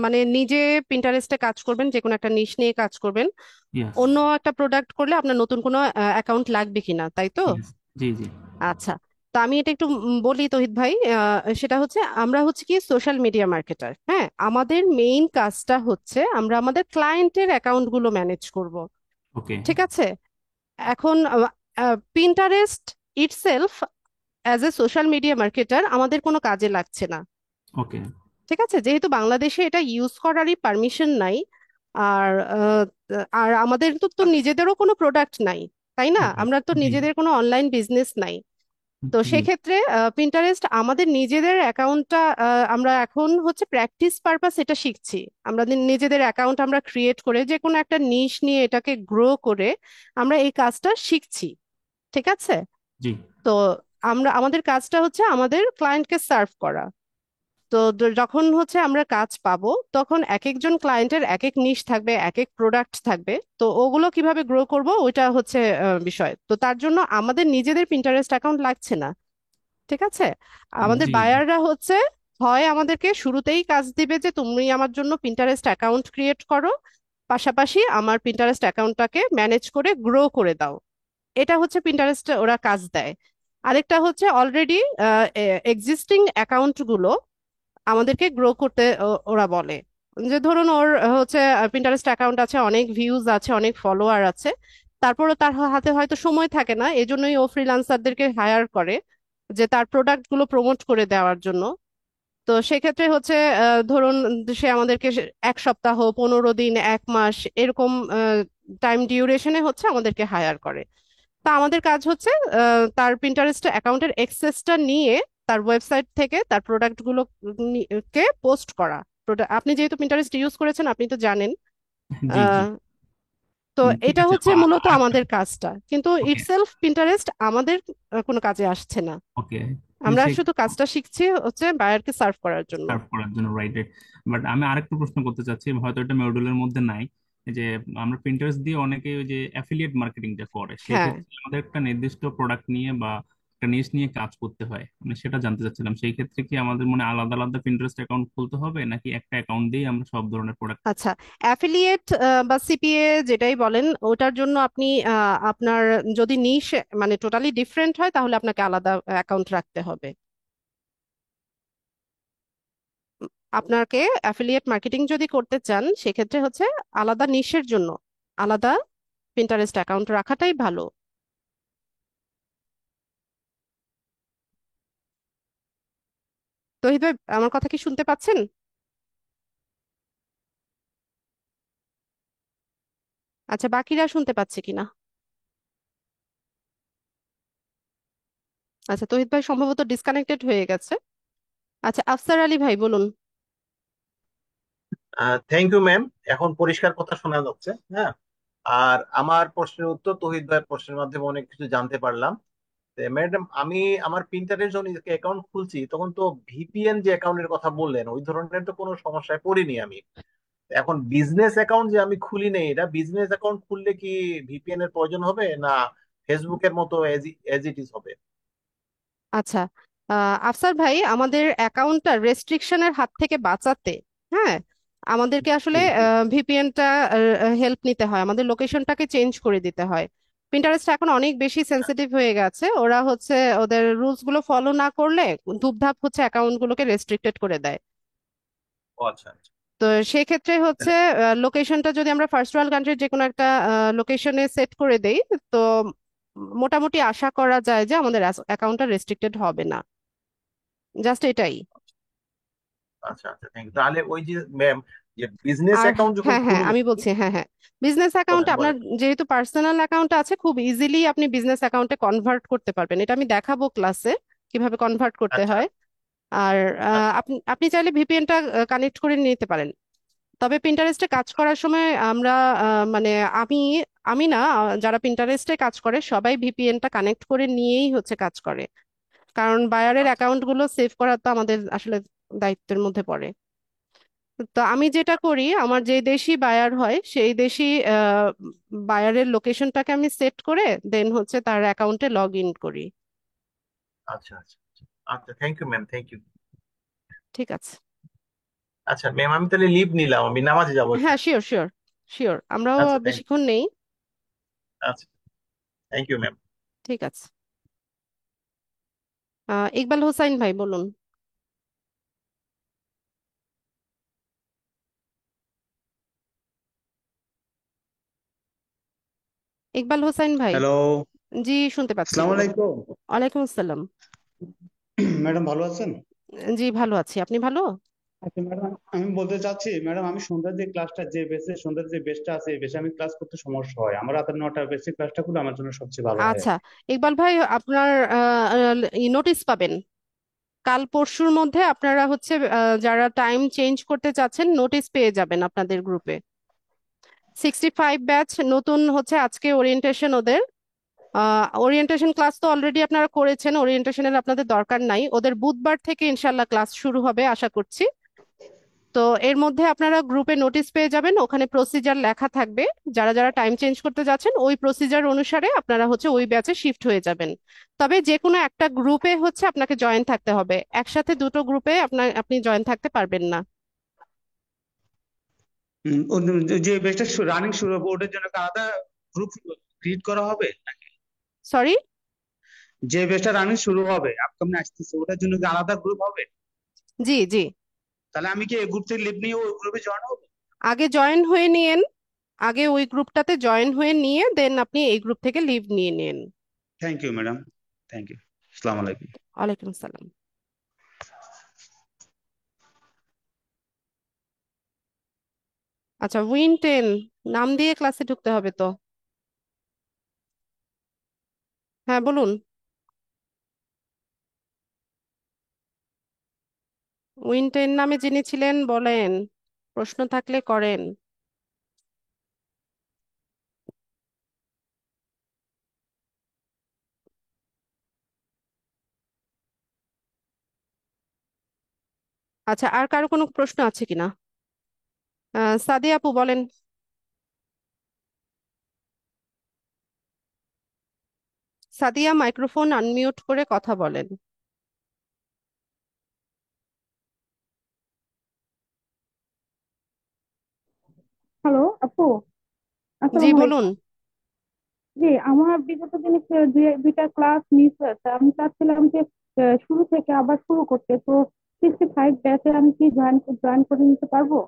মানে নিজে পিন্টারেস্টে কাজ করবেন, যে কোনো একটা নিশ নিয়ে কাজ করবেন,
ইয়েস।
অন্য একটা প্রোডাক্ট করলে আপনার নতুন কোনো অ্যাকাউন্ট লাগবে কিনা, তাই তো?
ইয়েস। জি জি।
আচ্ছা, তো আমি এটা একটু বলি তহিদ ভাই। সেটা হচ্ছে আমরা হচ্ছে কি সোশ্যাল মিডিয়া মার্কেটার, হ্যাঁ, আমাদের মেইন কাজটা হচ্ছে আমরা আমাদের ক্লায়েন্টের অ্যাকাউন্ট গুলো ম্যানেজ করব।
ওকে।
ঠিক আছে। এখন Pinterest itself as a social media marketer আমাদের কোনো কাজে লাগছে না।
ওকে।
ঠিক আছে, যেহেতু বাংলাদেশে এটা ইউজ করারই পারমিশন নাই। আর আর আমাদের তো তো
আচ্ছা,
নিজেদেরও কোনো প্রোডাক্ট নাই, তাই না?
ওকে।
আমরা তো
জি
নিজেদের কোনো অনলাইন বিজনেস নাই। তো
জি।
সেক্ষেত্রে পিন্টারেস্ট আমাদের নিজেদের অ্যাকাউন্টটা আমরা এখন হচ্ছে প্র্যাকটিস পারপাস এটা শিখছি। আমাদের নিজেদের অ্যাকাউন্ট আমরা ক্রিয়েট করে যে কোনো একটা নিশ নিয়ে এটাকে গ্রো করে আমরা এই কাজটা শিখছি। ঠিক আছে।
জি।
তো আমরা আমাদের কাজটা হচ্ছে আমাদের ক্লায়েন্টকে সার্ভ করা। তো যখন হচ্ছে আমরা কাজ পাবো তখন এক একজন ক্লায়েন্টের এক এক নিশ থাকবে, এক এক প্রোডাক্ট থাকবে, তো ওগুলো কিভাবে গ্রো করব ওইটা হচ্ছে বিষয়। তো তার জন্য আমাদের নিজেদের পিন্টারেস্ট অ্যাকাউন্ট লাগছে না। ঠিক আছে। আমাদের
জি।
বায়াররা হচ্ছে হয় আমাদেরকে শুরুতেই কাজ দিবে যে তুমি আমার জন্য পিন্টারেস্ট অ্যাকাউন্ট ক্রিয়েট করো, পাশাপাশি আমার পিন্টারেস্ট অ্যাকাউন্টটাকে ম্যানেজ করে গ্রো করে দাও। এটা হচ্ছে পিন্টারেস্ট ওরা কাজ দেয়। আরেকটা হচ্ছে অলরেডি এক্সিস্টিং অ্যাকাউন্ট গুলো আমাদেরকে গ্রো করতে ওরা বলে যে ধরুন ওর হচ্ছে পিন্টারেস্ট অ্যাকাউন্ট আছে, অনেক ভিউজ আছে, অনেক ফলোয়ার আছে, তারপরও তার হাতে হয়তো সময় থাকে না, এজন্যই ও ফ্রিল্যান্সারদেরকে হায়ার করে যে তার প্রোডাক্ট গুলো প্রমোট করে দেওয়ার জন্য। তো সেক্ষেত্রে হচ্ছে ধরুন সে আমাদেরকে 1 সপ্তাহ, 15 দিন, 1 মাস এরকম টাইম ডিউরেশনে হচ্ছে আমাদেরকে হায়ার করে। তা আমাদের কাজ হচ্ছে তার পিন্টারেস্ট অ্যাকাউন্টের অ্যাক্সেসটা নিয়ে তার ওয়েবসাইট থেকে তার প্রোডাক্ট গুলো কে পোস্ট করা। আপনি যেহেতু পিন্টারেস্ট ইউজ করেছেন আপনি তো জানেন।
জি। জি।
আহ, তো
ঠিক
এটা
আছে।
হচ্ছে মূলত আমাদের কাজটা, কিন্তু
ওকে।
ইটসেলফ পিন্টারেস্ট আমাদের কোনো কাজে আসছে না।
ওকে।
আমরা
সে
শুধু কাজটা শিখছি হচ্ছে বায়ারকে সার্ভ করার জন্য।
সার্ভ করার জন্য, রাইট রাইট। বাট আমি আরেকটা প্রশ্ন করতে চাচ্ছি, হয়তো এটা মডিউলের মধ্যে নাই, এই যে আমরা প্রিন্টার্স দিয়ে অনেকে ওই যে অ্যাফিলিয়েট মার্কেটিংটা করে, সেই
হ্যাঁ।
ক্ষেত্রে আমাদের একটা নির্দিষ্ট প্রোডাক্ট নিয়ে বা একটা নিশ নিয়ে কাজ করতে হয়, মানে সেটা জানতে চাচ্ছিলাম, সেই ক্ষেত্রে কি আমাদের মানে আলাদা আলাদা প্রিন্টারেস্ট অ্যাকাউন্ট খুলতে হবে, নাকি একটা অ্যাকাউন্ট দিয়ে আমরা সব ধরনের প্রোডাক্ট?
আচ্ছা, অ্যাফিলিয়েট বা সিপিএ যেটাই বলেন ওটার জন্য আপনি আপনার যদি নিশ মানে টোটালি ডিফারেন্ট হয় তাহলে আপনাকে আলাদা অ্যাকাউন্ট রাখতে হবে। আপনাকে অ্যাফিলিয়েট মার্কেটিং যদি করতে চান সেক্ষেত্রে হচ্ছে আলাদা নিশের জন্য আলাদা পিন্টারেস্ট অ্যাকাউন্ট রাখাটাই ভালো। তহিদ ভাই, আমার কথা কি শুনতে পাচ্ছেন? আচ্ছা, বাকিরা শুনতে পাচ্ছে কিনা? আচ্ছা, তহিদ ভাই সম্ভবত ডিসকানেক্টেড হয়ে গেছে। আচ্ছা, আফসার আলী ভাই বলুন।
Thank you ma'am. এখন পরিষ্কার কথা শোনা যাচ্ছে, হ্যাঁ। আর আমার প্রশ্নের উত্তর তৌহিদ ভাইয়ের প্রশ্নের মাধ্যমে অনেক কিছু জানতে পারলাম। ম্যাডাম, আমি আমার প্রিন্টারের যখন অ্যাকাউন্ট খুলছি তখন তো ভিপিএন যে অ্যাকাউন্টের কথা বললেন ওই ধরনের তো কোনো সমস্যায় পড়িনি আমি। এখন বিজনেস অ্যাকাউন্ট যে আমি খুলি নেই, এটা বিজনেস অ্যাকাউন্ট খুললে কি ভিপিএন এর প্রয়োজন হবে, না ফেসবুকের মতো এজ ইট ইজ হবে?
আচ্ছা, আফসার ভাই, আমাদের অ্যাকাউন্টটা রেস্ট্রিকশনের হাত থেকে বাঁচাতে, হ্যাঁ, আমাদেরকে আসলে
জি জি।
ভিপিএনটা হেল্প নিতে হয়, আমাদের লোকেশনটাকে চেঞ্জ করে দিতে হয়। পিন্টারেস্ট এখন অনেক বেশি সেন্সিটিভ হয়ে গেছে, ওরা হচ্ছে ওদের রুলস গুলো ফলো না করলে ধুপধাপ হচ্ছে অ্যাকাউন্ট গুলোকে রেস্ট্রিক্টেড করে দেয়।
ও আচ্ছা আচ্ছা।
তো সেক্ষেত্রে হচ্ছে
তাহলে
লোকেশনটা যদি আমরা ফার্স্ট ওয়ার্ল্ড কান্ট্রির যে কোনো একটা লোকেশনে সেট করে দেই, তো মোটামুটি আশা করা যায় যে আমাদের অ্যাকাউন্টটা রেস্ট্রিক্টেড হবে না। জাস্ট এটাই।
আচ্ছা আচ্ছা, থ্যাংক ইউ। তাহলে ওই যে ম্যাম, যে বিজনেস
আর
অ্যাকাউন্ট যখন
হ্যাঁ হ্যাঁ,
খুলবো।
আমি বলছি, হ্যাঁ হ্যাঁ, বিজনেস অ্যাকাউন্ট
বলেন
আপনার
বলেন।
যেহেতু পার্সোনাল অ্যাকাউন্ট আছে, খুব ইজিলি আপনি বিজনেস অ্যাকাউন্টে কনভার্ট করতে পারবেন। এটা আমি দেখাবো ক্লাসে কিভাবে কনভার্ট করতে
আচ্ছা
হয়। আর
আচ্ছা।
আপনি আপনি চাইলে ভিপিএনটা কানেক্ট করে নিতে পারেন। তবে পিন্টারেস্টে কাজ করার সময় আমরা মানে আমি আমি না, যারা পিন্টারেস্টে কাজ করে সবাই ভিপিএনটা কানেক্ট করে নিয়েই হচ্ছে কাজ করে, কারণ বায়ারের
আচ্ছা
অ্যাকাউন্ট গুলো সেভ করা তো আমাদের আসলে দায়িত্বের মধ্যে পড়ে। তো আমি যেটা করি, আমার যে দেশি বায়ার হয় সেই দেশি বায়ারের লোকেশনটাকে আমি সেট করে দেন হচ্ছে তার অ্যাকাউন্টে লগ ইন করি।
আচ্ছা আচ্ছা। আচ্ছা, thank you ma'am, thank you.
ঠিক আছে।
আচ্ছা ম্যাম, আমি তাহলে লিভ নিলাম, আমি নামাজে যাবো একটু।
হ্যাঁ, শিওর শিওর শিওর, আমরাও
আচ্ছা থ্যাংক
বেশিক্ষণ নেই।
আচ্ছা, থ্যাংক ইউ ম্যাম।
ঠিক আছে। ইকবাল হোসাইন ভাই বলুন। ইকবাল হোসাইন ভাই।
হ্যালো।
জি, শুনতে পাচ্ছি,
আসসালামু
বলুন।
আলাইকুম।
ওয়ালাইকুম আসসালাম।
ম্যাডাম ভালো আছেন?
জি, ভালো আছি, আপনি ভালো?
আচ্ছা ম্যাডাম, আমি বলতে চাচ্ছি ম্যাডাম, আমি সন্ধ্যার যে ক্লাসটা, যে বেসে সন্ধ্যার যে বেসটা আছে, এই বেসে আমি ক্লাস করতে সমস্যা হয়। আমার রাতের 9টার বেসে ক্লাসটা করলে আমার জন্য সবচেয়ে ভালো হয় আর
আচ্ছা,
কি।
ইকবাল ভাই, আপনার নোটিশ পাবেন কাল পরশুর মধ্যে। আপনারা হচ্ছে যারা টাইম চেঞ্জ করতে চাচ্ছেন নোটিশ পেয়ে যাবেন আপনাদের গ্রুপে। 65 ব্যাচ নতুন হচ্ছে আজকে ওরিয়েন্টেশন ওদের। ওরিয়েন্টেশন ক্লাস তো অলরেডি আপনারা করেছেন, ওরিয়েন্টেশনের আপনাদের দরকার নাই, ওদের বুধবার থেকে ইনশাল্লাহ ক্লাস শুরু হবে আশা করছি। তো এর মধ্যে আপনারা গ্রুপে নোটিশ পেয়ে যাবেন, ওখানে প্রসিজার লেখা থাকবে। যারা যারা টাইম চেঞ্জ করতে যাচ্ছেন ওই প্রসিজার অনুসারে আপনারা হচ্ছে ওই ব্যাচে শিফট হয়ে যাবেন। তবে যে কোনো একটা গ্রুপে হচ্ছে আপনাকে জয়েন থাকতে হবে, একসাথে দুটো গ্রুপে আপনি জয়েন থাকতে পারবেন না।
যে বেসটা রানিং শুরু হবে ওটার জন্য একটা আলাদা গ্রুপ ক্রিয়েট করা হবে?
সরি?
যে বেসটা রানিং শুরু হবে আপকামিং আসতেছে, ওটার জন্য কি আলাদা গ্রুপ হবে?
জি জি।
তাহলে আমি কি এই গ্রুপ থেকে লিভ নিয়ে ওই গ্রুপে জয়েন হবো?
আগে জয়েন হয়ে নিয়েন, আগে ওই গ্রুপটাতে জয়েন হয়ে নিয়ে দেন আপনি এই গ্রুপ থেকে লিভ নিয়ে নিন।
Thank you madam, thank you. আসসালামু আলাইকুম।
ওয়ালাইকুম আসসালাম। আচ্ছা, উইন 10 নাম দিয়ে ক্লাসে ঢুকতে হবে তো। হ্যাঁ, বলুন। উইন 10 নামে যিনি ছিলেন বলেন, প্রশ্ন থাকলে করেন। আচ্ছা, আর কারো কোনো প্রশ্ন আছে কিনা? সাদিয়া আপু বলেন। সাদিয়া, মাইক্রোফোন আনমিউট করে কথা বলেন।
হ্যালো আপু,
জি,
আসসালামু
বলুন।
আলাইকুম। জি, আমার বিগত দিনে দুইটা ক্লাস মিস হয়েছে, আমি চাচ্ছিলাম যে শুরু থেকে আবার শুরু করতে। তো 65 ব্যাচে আমি কি জয়েন জয়েন করে নিতে পারবো?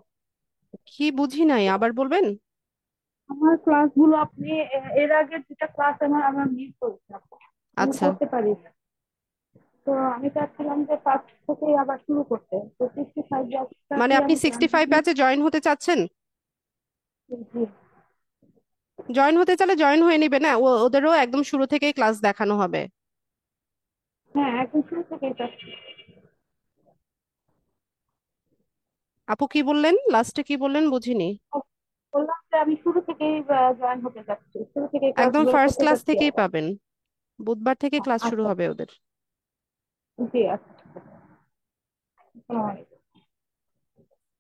কি বুঝি নাই, আবার বলবেন?
আমার ক্লাসগুলো আপনি এর আগে দুটা ক্লাস আমার আমার মিস হয়েছে আপু। আমি
আচ্ছা,
করতে পারি না। তো আমি চাচ্ছিলাম যে ফার্স্ট থেকে আবার শুরু করতে। তো 65 ব্যাচটা
মানে
কি
আপনি
আমি জয়েন
65
করে
ব্যাচে জয়েন হতে চাচ্ছেন?
নিতে?
জয়েন হতে চাইলে জয়েন হয়ে নিবে না, ওদেরও একদম শুরু থেকেই ক্লাস দেখানো হবে।
হ্যাঁ, একদম শুরু থেকেই চাচ্ছি।
আপু কি বললেন, লাস্টে কি বললেন বুঝিনি।
বললাম যে আমি শুরু থেকেই জয়েন হতে চাচ্ছি, শুরু থেকেই
একদম
ক্লাসগুলো
ফার্স্ট
করতে
ক্লাস
চাচ্ছি
থেকেই
আবার।
পাবেন, বুধবার থেকে ক্লাস শুরু
আচ্ছা,
হবে ওদের।
জি আচ্ছা, আসসালামু আলাইকুম।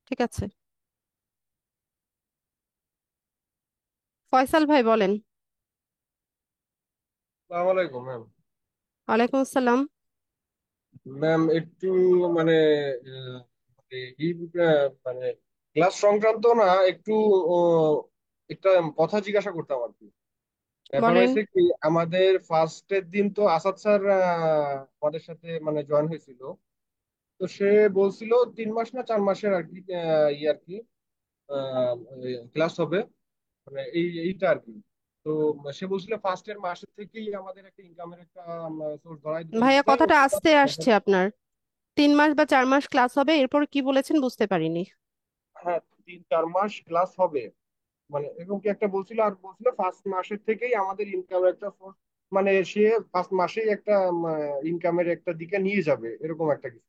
ঠিক আছে। ফয়সাল ভাই বলেন।
আসসালামু আলাইকুম ম্যাম।
ওয়ালাইকুম আসসালাম।
ম্যাম একটু মানে আহ, মানে ই মানে ক্লাস সংক্রান্ত না একটু আহ, একটা কথা জিজ্ঞাসা করতাম আর কি। ব্যাপার
বলেন।
হয়েছে কি, আমাদের ফার্স্টের দিন তো আসাদ স্যার আমাদের সাথে মানে জয়েন হয়েছিল। তো সে বলছিল 3 মাস না 4 মাসের আর কি আর কি ক্লাস হবে, মানে এইটা আর কি। তো সে বলছিল ফার্স্টের মাসের থেকেই আমাদের একটা ইনকামের একটা সোর্স ধরাই দিতে
ভাইয়া,
বলছে।
কথাটা আস্তে আসছে আপনার। 3 মাস বা 4 মাস ক্লাস হবে, এরপর কি বলেছেন বুঝতে পারিনি।
হ্যাঁ, 3-4 মাস ক্লাস হবে, মানে এরকম কি একটা বলছিল। আর বলছিল ফার্স্ট মাসের থেকেই আমাদের ইনকামের একটা সোর্স, মানে সে ফার্স্ট মাসেই একটা ইনকামের একটা দিকে নিয়ে যাবে, এরকম একটা কিছু।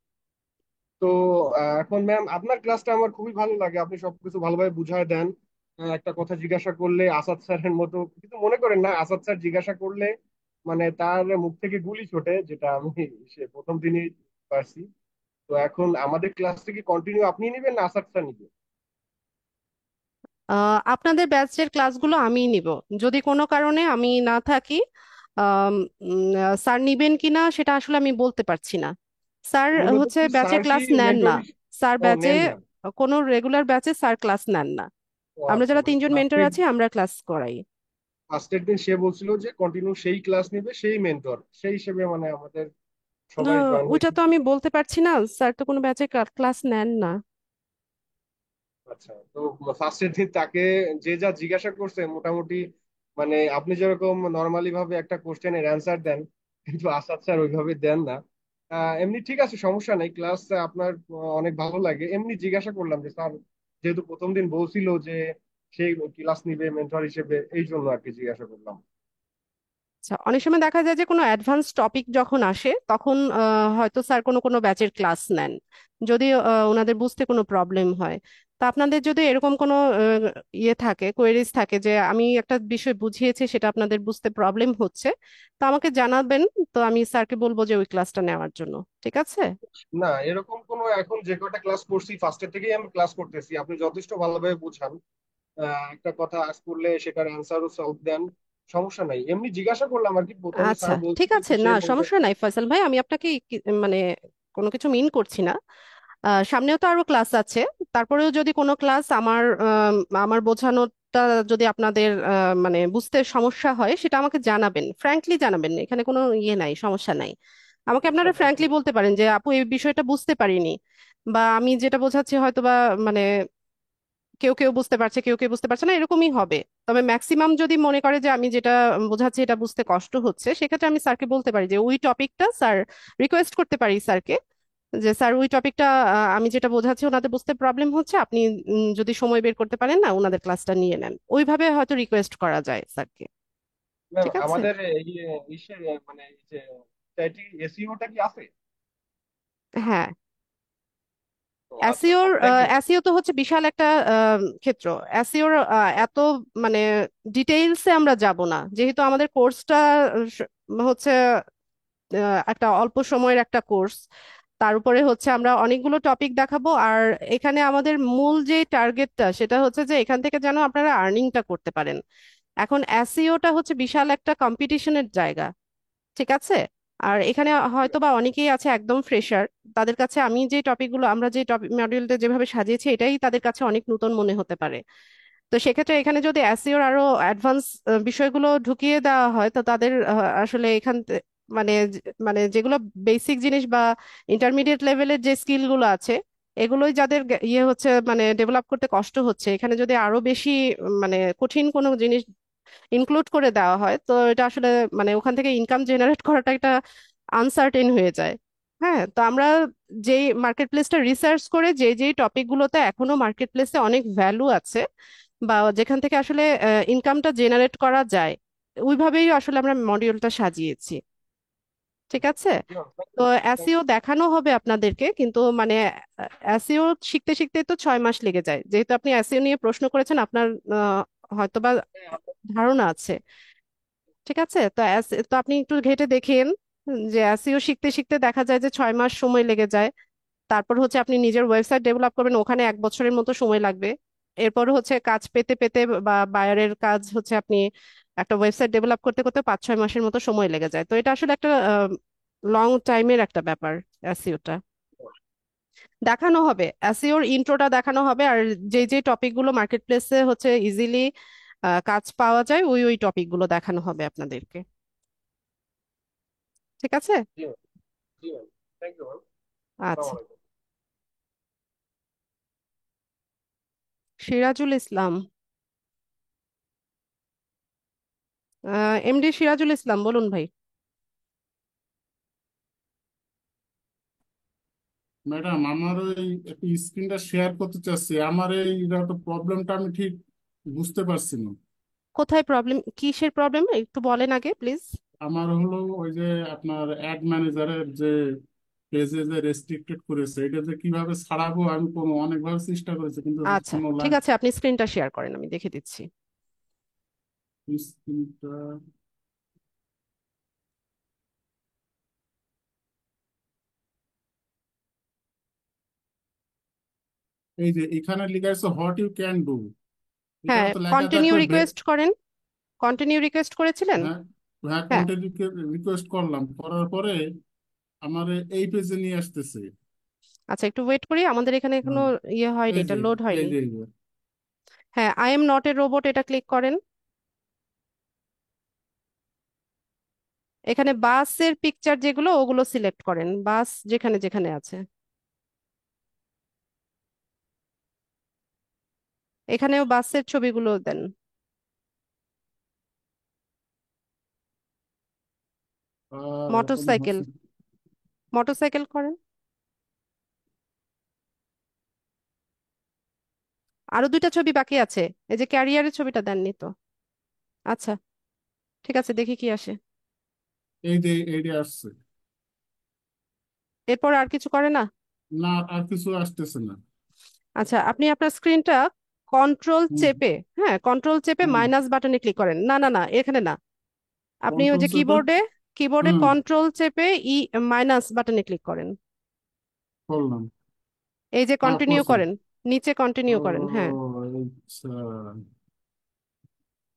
তো এখন ম্যাম আপনার ক্লাসটা আমার খুবই ভালো লাগে, আপনি সবকিছু ভালোভাবে বুঝায় দেন। একটা কথা জিজ্ঞাসা করলে আসাদ স্যারের মতো কিছু মনে করেন না, আসাদ স্যার জিজ্ঞাসা করলে মানে তার মুখ থেকে গুলি ছোটে, যেটা আমি সে প্রথম দিনই পারছি। তো এখন আমাদের ক্লাস থেকে কন্টিনিউ আপনি নেবেন না আসাদ স্যার নিবে?
আপনাদের ব্যাচের ক্লাসগুলো আমিই নিব। যদি কোনো কারণে আমি না থাকি, আম, স্যার নিবেন কিনা সেটা আসলে আমি বলতে পারছি না। স্যার
মূলত
হচ্ছে
কি
ব্যাচে
স্যার কি
ক্লাস নেন না।
মেন্টরি?
স্যার
ও
ব্যাচে
নেন না?
কোনো রেগুলার ব্যাচে স্যার ক্লাস নেন না।
ও
আমরা
আচ্ছা,
যারা
মানে
3জন মেন্টর
ফার্স্টের
আছি আমরা ক্লাস করাই।
ফার্স্টের দিন সে বলছিল যে কন্টিনিউ সেই ক্লাস নিবে, সেই মেন্টর সেই হিসেবে মানে আমাদের
তো
সবাই জয়েন
ওইটা
হয়েছিল।
তো আমি বলতে পারছি না, স্যার তো কোনো ব্যাচে ক্লাস নেন না।
আচ্ছা, তো ফার্স্টের দিন তাকে যে যা জিজ্ঞাসা করছে মোটামুটি, মানে আপনি যেরকম নর্মালি ভাবে একটা কোশ্চেনের অ্যান্সার দেন, কিন্তু আসাদ স্যার ওইভাবে দেন না। এমনি ঠিক আছে, সমস্যা নেই, ক্লাস আপনার অনেক ভালো লাগে। এমনি জিজ্ঞাসা করলাম যে স্যার যেহেতু প্রথম দিন বলছিল যে সেই ক্লাস নিবে মেন্টর হিসেবে, এই জন্য আর কি জিজ্ঞাসা করলাম।
আচ্ছা, অনেক সময় দেখা যায় যে কোনো অ্যাডভান্স টপিক যখন আসে তখন হয়তো স্যার কোনো কোনো ব্যাচের ক্লাস নেন, যদি ওনাদের বুঝতে কোনো প্রবলেম হয়। তা আপনাদের যদি এরকম কোনো ইয়ে থাকে, কোয়েরিজ থাকে যে আমি একটা বিষয় বুঝিয়েছি সেটা আপনাদের বুঝতে প্রবলেম হচ্ছে, তো আমাকে জানাবেন। তো আমি স্যারকে বলবো যে ওই ক্লাসটা নেওয়ার জন্য। ঠিক আছে?
না, এরকম কোনো, এখন যে কয়টা ক্লাস করছি ফার্স্টের থেকেই আমি ক্লাস করতেছি, আপনি যথেষ্ট ভালোভাবে বুঝান। একটা কথা আজ করলে সেটার অ্যান্সারও সলভ দেন, সমস্যা নাই। এমনি জিজ্ঞাসা করলাম আর কি, প্রথমে
আচ্ছা,
স্যার
ঠিক
বলছিল
আছে,
যে সে
না
বলবে।
সমস্যা নাই ফয়সাল ভাই, আমি আপনাকে মানে কোনো কিছু মিন করছি না। সামনেও তো আরো ক্লাস আছে। তারপরেও যদি কোনো ক্লাস আমার বোঝানোটা যদি আপনাদের মানে বুঝতে সমস্যা হয় সেটা আমাকে জানাবেন, ফ্র্যাঙ্কলি জানাবেন, এখানে কোনো ইয়ে নাই, সমস্যা নাই। আমাকে
আচ্ছা,
আপনারা ফ্র্যাঙ্কলি বলতে পারেন যে আপু এই বিষয়টা বুঝতে পারিনি, বা আমি যেটা বোঝাচ্ছি হয়তো বা মানে কেউ কেউ বুঝতে পারছে কেউ কেউ বুঝতে পারছে না, এরকমই হবে। তবে ম্যাক্সিমাম যদি মনে করে যে আমি যেটা বোঝাচ্ছি এটা বুঝতে কষ্ট হচ্ছে, সেক্ষেত্রে আমি স্যারকে বলতে পারি যে ওই টপিকটা স্যার, রিকোয়েস্ট করতে পারি স্যারকে যে স্যার ওই টপিকটা আমি যেটা বোঝাচ্ছি ওনাদের বুঝতে প্রবলেম হচ্ছে, আপনি যদি সময় বের করতে পারেন না ওনাদের ক্লাসটা নিয়ে নেন, ওইভাবে হয়তো রিকোয়েস্ট করা যায় স্যারকে।
ম্যাম
ঠিক আছে?
আমাদের ইসে মানে এই যে এসইওটা কি আছে?
হ্যাঁ,
তো আচ্ছা,
অ্যাসিওর
স্যার থ্যাংক ইউ।
অ্যাসিও তো হচ্ছে বিশাল একটা ক্ষেত্র। অ্যাসিওর এত মানে ডিটেইলসে আমরা যাব না, যেহেতু আমাদের কোর্সটা হচ্ছে একটা অল্প সময়ের একটা কোর্স। তার উপরে হচ্ছে আমরা অনেকগুলো টপিক দেখাবো, আর এখানে আমাদের মূল যে টার্গেটটা সেটা হচ্ছে যে এখান থেকে যেন আপনারা আর্নিংটা করতে পারেন। এখন এসইওটা হচ্ছে বিশাল একটা কম্পিটিশনের জায়গা। ঠিক আছে? আর এখানে হয়তো বা অনেকেই আছে একদম ফ্রেশার, তাদের কাছে আমি যে টপিকগুলো, আমরা যে টপিক মডিউলটা যেভাবে সাজিয়েছি এটাই তাদের কাছে অনেক নতুন মনে হতে পারে। তো সেক্ষেত্রে এখানে যদি এসইওর আরো অ্যাডভান্স বিষয়গুলো ঢুকিয়ে দেওয়া হয় তো তাদের আসলে মানে মানে যেগুলো বেসিক জিনিস বা ইন্টারমিডিয়েট লেভেলের যে স্কিল গুলো আছে এগুলোই যাদের ইয়ে হচ্ছে মানে ডেভেলপ করতে কষ্ট হচ্ছে, এখানে যদি আরো বেশি মানে কঠিন কোনো জিনিস ইনক্লুড করে দেওয়া হয় তো এটা আসলে মানে ওখান থেকে ইনকাম জেনারেট করাটা একটা আনসার্টেন হয়ে যায়। হ্যাঁ, তো আমরা যেই মার্কেট প্লেসটা রিসার্চ করে যে যেই টপিকগুলোতে এখনো মার্কেট প্লেসে অনেক ভ্যালু আছে বা যেখান থেকে আসলে ইনকামটা জেনারেট করা যায়, ওইভাবেই আসলে আমরা মডিউলটা সাজিয়েছি। ঠিক আছে? তো
থ্যাংক
এসইও দেখানো হবে আপনাদেরকে, কিন্তু মানে এসইও শিখতে শিখতে তো 6 মাস লেগে যায়, যেহেতু আপনি এসইও নিয়ে প্রশ্ন করেছেন আপনার হয়তোবা
ইউ।
ধারণা আছে। ঠিক আছে, তো তো আপনি একটু ঘেঁটে দেখেন যে এসইও শিখতে শিখতে দেখা যায় যে 6 মাস সময় লেগে যায়। তারপর হচ্ছে আপনি নিজের ওয়েবসাইট ডেভেলপ করবেন, ওখানে 1 বছরের মতো সময় লাগবে। এরপর হচ্ছে কাজ পেতে পেতে বা বায়ারের কাজ হচ্ছে আপনি একটা ওয়েবসাইট ডেভেলপ করতে করতে 5-6 মাসের মতো সময় লেগে যায়। তো এটা আসলে একটা লং টাইমের একটা ব্যাপার এসইওটা। দেখানো হবে এসইওর ইন্ট্রোটা দেখানো হবে, আর যে যে টপিক গুলো মার্কেট প্লেসে হচ্ছে ইজিলি কাজ পাওয়া যায় ওই ওই টপিক গুলো দেখানো হবে আপনাদেরকে। ঠিক আছে।
জি ম্যাম। জি ম্যাম। Thank you ma'am.
আচ্ছা।
আসসালামু আলাইকুম।
সিরাজুল ইসলাম, এমডি সিরাজুল ইসলাম, বলুন ভাই।
ম্যাডাম আমার ওই একটু স্ক্রিনটা শেয়ার করতে চাচ্ছি, আমার এই প্রবলেমটা আমি ঠিক বুঝতে পারছি না।
কোথায় প্রবলেম, কিসের প্রবলেম একটু বলেন আগে প্লিজ।
আমার হলো ওই যে আপনার অ্যাড ম্যানেজারের যে পেজে যে রেস্ট্রিক্টেড করেছে, এটা যে কিভাবে ছাড়াবো আমি কোনো অনেকভাবে চেষ্টা করেছি কিন্তু
আচ্ছা
কোনো
ঠিক আছে, আপনি স্ক্রিনটা শেয়ার করেন, আমি দেখে দিচ্ছি।
স্ক্রিনটা এই যে এখানে লেখা আছে হোয়াট ইউ ক্যান ডু, এখানে
হ্যাঁ,
তো লেখা
কন্টিনিউ
থাকবে
রিকোয়েস্ট করেন। কন্টিনিউ রিকোয়েস্ট করেছিলেন?
হ্যাঁ হ্যাঁ
হ্যাঁ।
কন্টেন্ট রিকোয়েস্ট করলাম, করার পরে আমার এই পেজে নিয়ে আসতেছে।
আচ্ছা একটু ওয়েট করি, আমাদের এখানে এখনো
হ্যাঁ
ইয়ে হয়নি,
এই
এটা
যে
লোড
এই
হয়নি।
যে এই যে
হ্যাঁ, I am not a robot, এটা ক্লিক করেন। এখানে বাসের পিকচার যেগুলো ওগুলো সিলেক্ট করেন, বাস যেখানে যেখানে আছে। এখানেও বাসের ছবিগুলো দেন।
আর এখনো
মোটরসাইকেল,
হচ্ছে
মোটরসাইকেল করেন। আরো দুইটা ছবি বাকি আছে, এই যে ক্যারিয়ারের ছবিটা দেননি তো। আচ্ছা ঠিক আছে, দেখি কি আসে।
এই যে এইটা আসছে।
এরপর আর কিছু করে না?
না আর কিছু আসতেছে না।
আচ্ছা, আপনি আপনার স্ক্রিনটা কন্ট্রোল
হুম
চেপে, হ্যাঁ কন্ট্রোল চেপে
হুম
মাইনাস বাটনে ক্লিক করেন। না না না, এখানে না, আপনি ওই
কন্ট্রোল
যে
চেপে
কিবোর্ডে, কিবোর্ডে
হুম
কন্ট্রোল চেপে মাইনাস বাটনে ক্লিক করেন।
করলাম।
এই যে
হ্যাঁ
কন্টিনিউ
করছি।
করেন, নিচে
ও
কন্টিনিউ করেন, হ্যাঁ।
আচ্ছা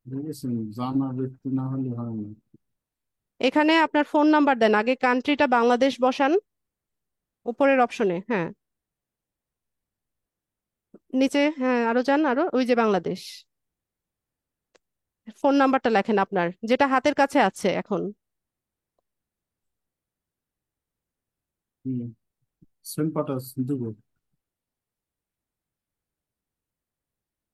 দেখেছেন, জানা ব্যক্তি না হলে হয় না।
এখানে আপনার ফোন নাম্বার দেন, আগে কান্ট্রিটা বাংলাদেশ বসান উপরের অপশনে, হ্যাঁ নিচে, হ্যাঁ আরো যান, আরো ওই যে বাংলাদেশ, ফোন নাম্বারটা লেখেন আপনার যেটা হাতের কাছে আছে এখন।
হুম সেন্ড পাঠাস দেবো,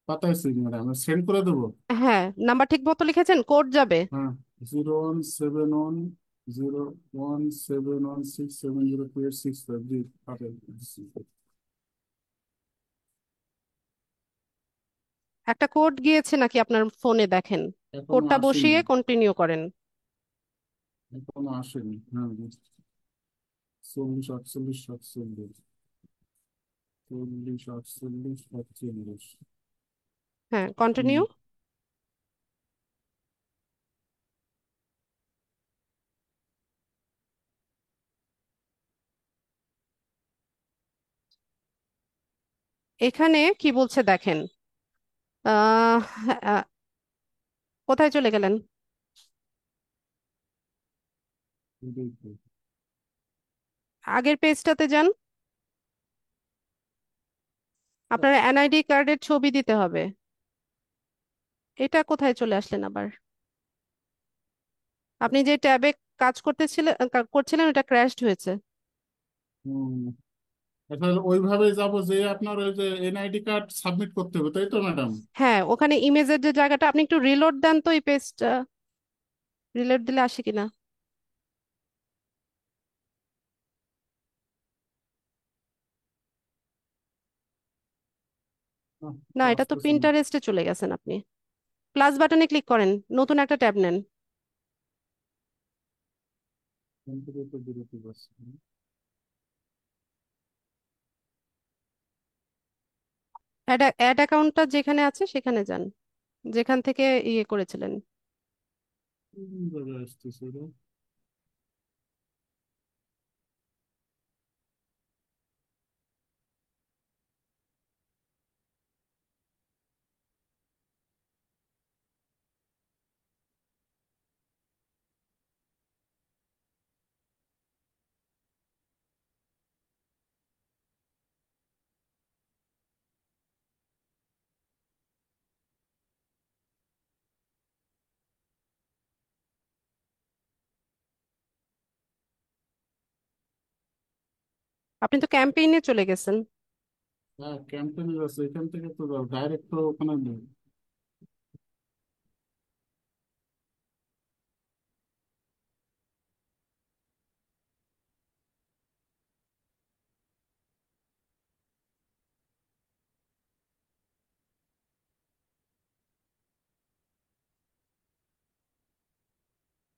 পাঠাইছি ম্যাডাম, সেন্ড করে দেবো।
হ্যাঁ, নাম্বার ঠিক মতো লিখেছেন, কোড যাবে।
হ্যাঁ 0171017167028705 জি পাঠাইছি।
একটা কোড গিয়েছে নাকি আপনার ফোনে, দেখেন।
এখনো
কোডটা
আসেনি,
বসিয়ে কন্টিনিউ করেন।
এখনো আসেনি। হ্যাঁ 40 48 47, 40 48 47।
হ্যাঁ
হুম
কন্টিনিউ। এখানে কি বলছে দেখেন। আহ আহ, কোথায় চলে গেলেন?
এটাই তো।
আগের পেজটাতে যান, আপনার এনআইডি কার্ডের ছবি দিতে হবে। এটা কোথায় চলে আসলেন আবার? আপনি যে ট্যাবে কাজ করছিলেন ওটা ক্র্যাশড হয়েছে।
হুম আসলে ওইভাবে যাব যে আপনার ওই যে এনআইডি কার্ড সাবমিট করতে হবে, তাই তো ম্যাডাম?
হ্যাঁ, ওখানে ইমেজের যে জায়গাটা, আপনি একটু রিলোড দেন তো এই পেজটা, রিলোড দিলে আসে কিনা। না, এটা তো
আসতেছে না,
পিন্টারেস্টে চলে গেছেন আপনি। প্লাস বাটনে ক্লিক করেন, নতুন একটা ট্যাব নেন।
ফোন থেকে তো বিরতি পাচ্ছি না।
অ্যাড অ্যাকাউন্টটা যেখানে আছে সেখানে যান, যেখান থেকে ইয়ে করেছিলেন।
কোন জায়গায় আসতেছে রে?
আপনি তো ক্যাম্পেইনে চলে গেছেন।
হ্যাঁ, ক্যাম্পেইনে আছে, এখান থেকে তো ডাইরেক্ট তো ওখানে নেই।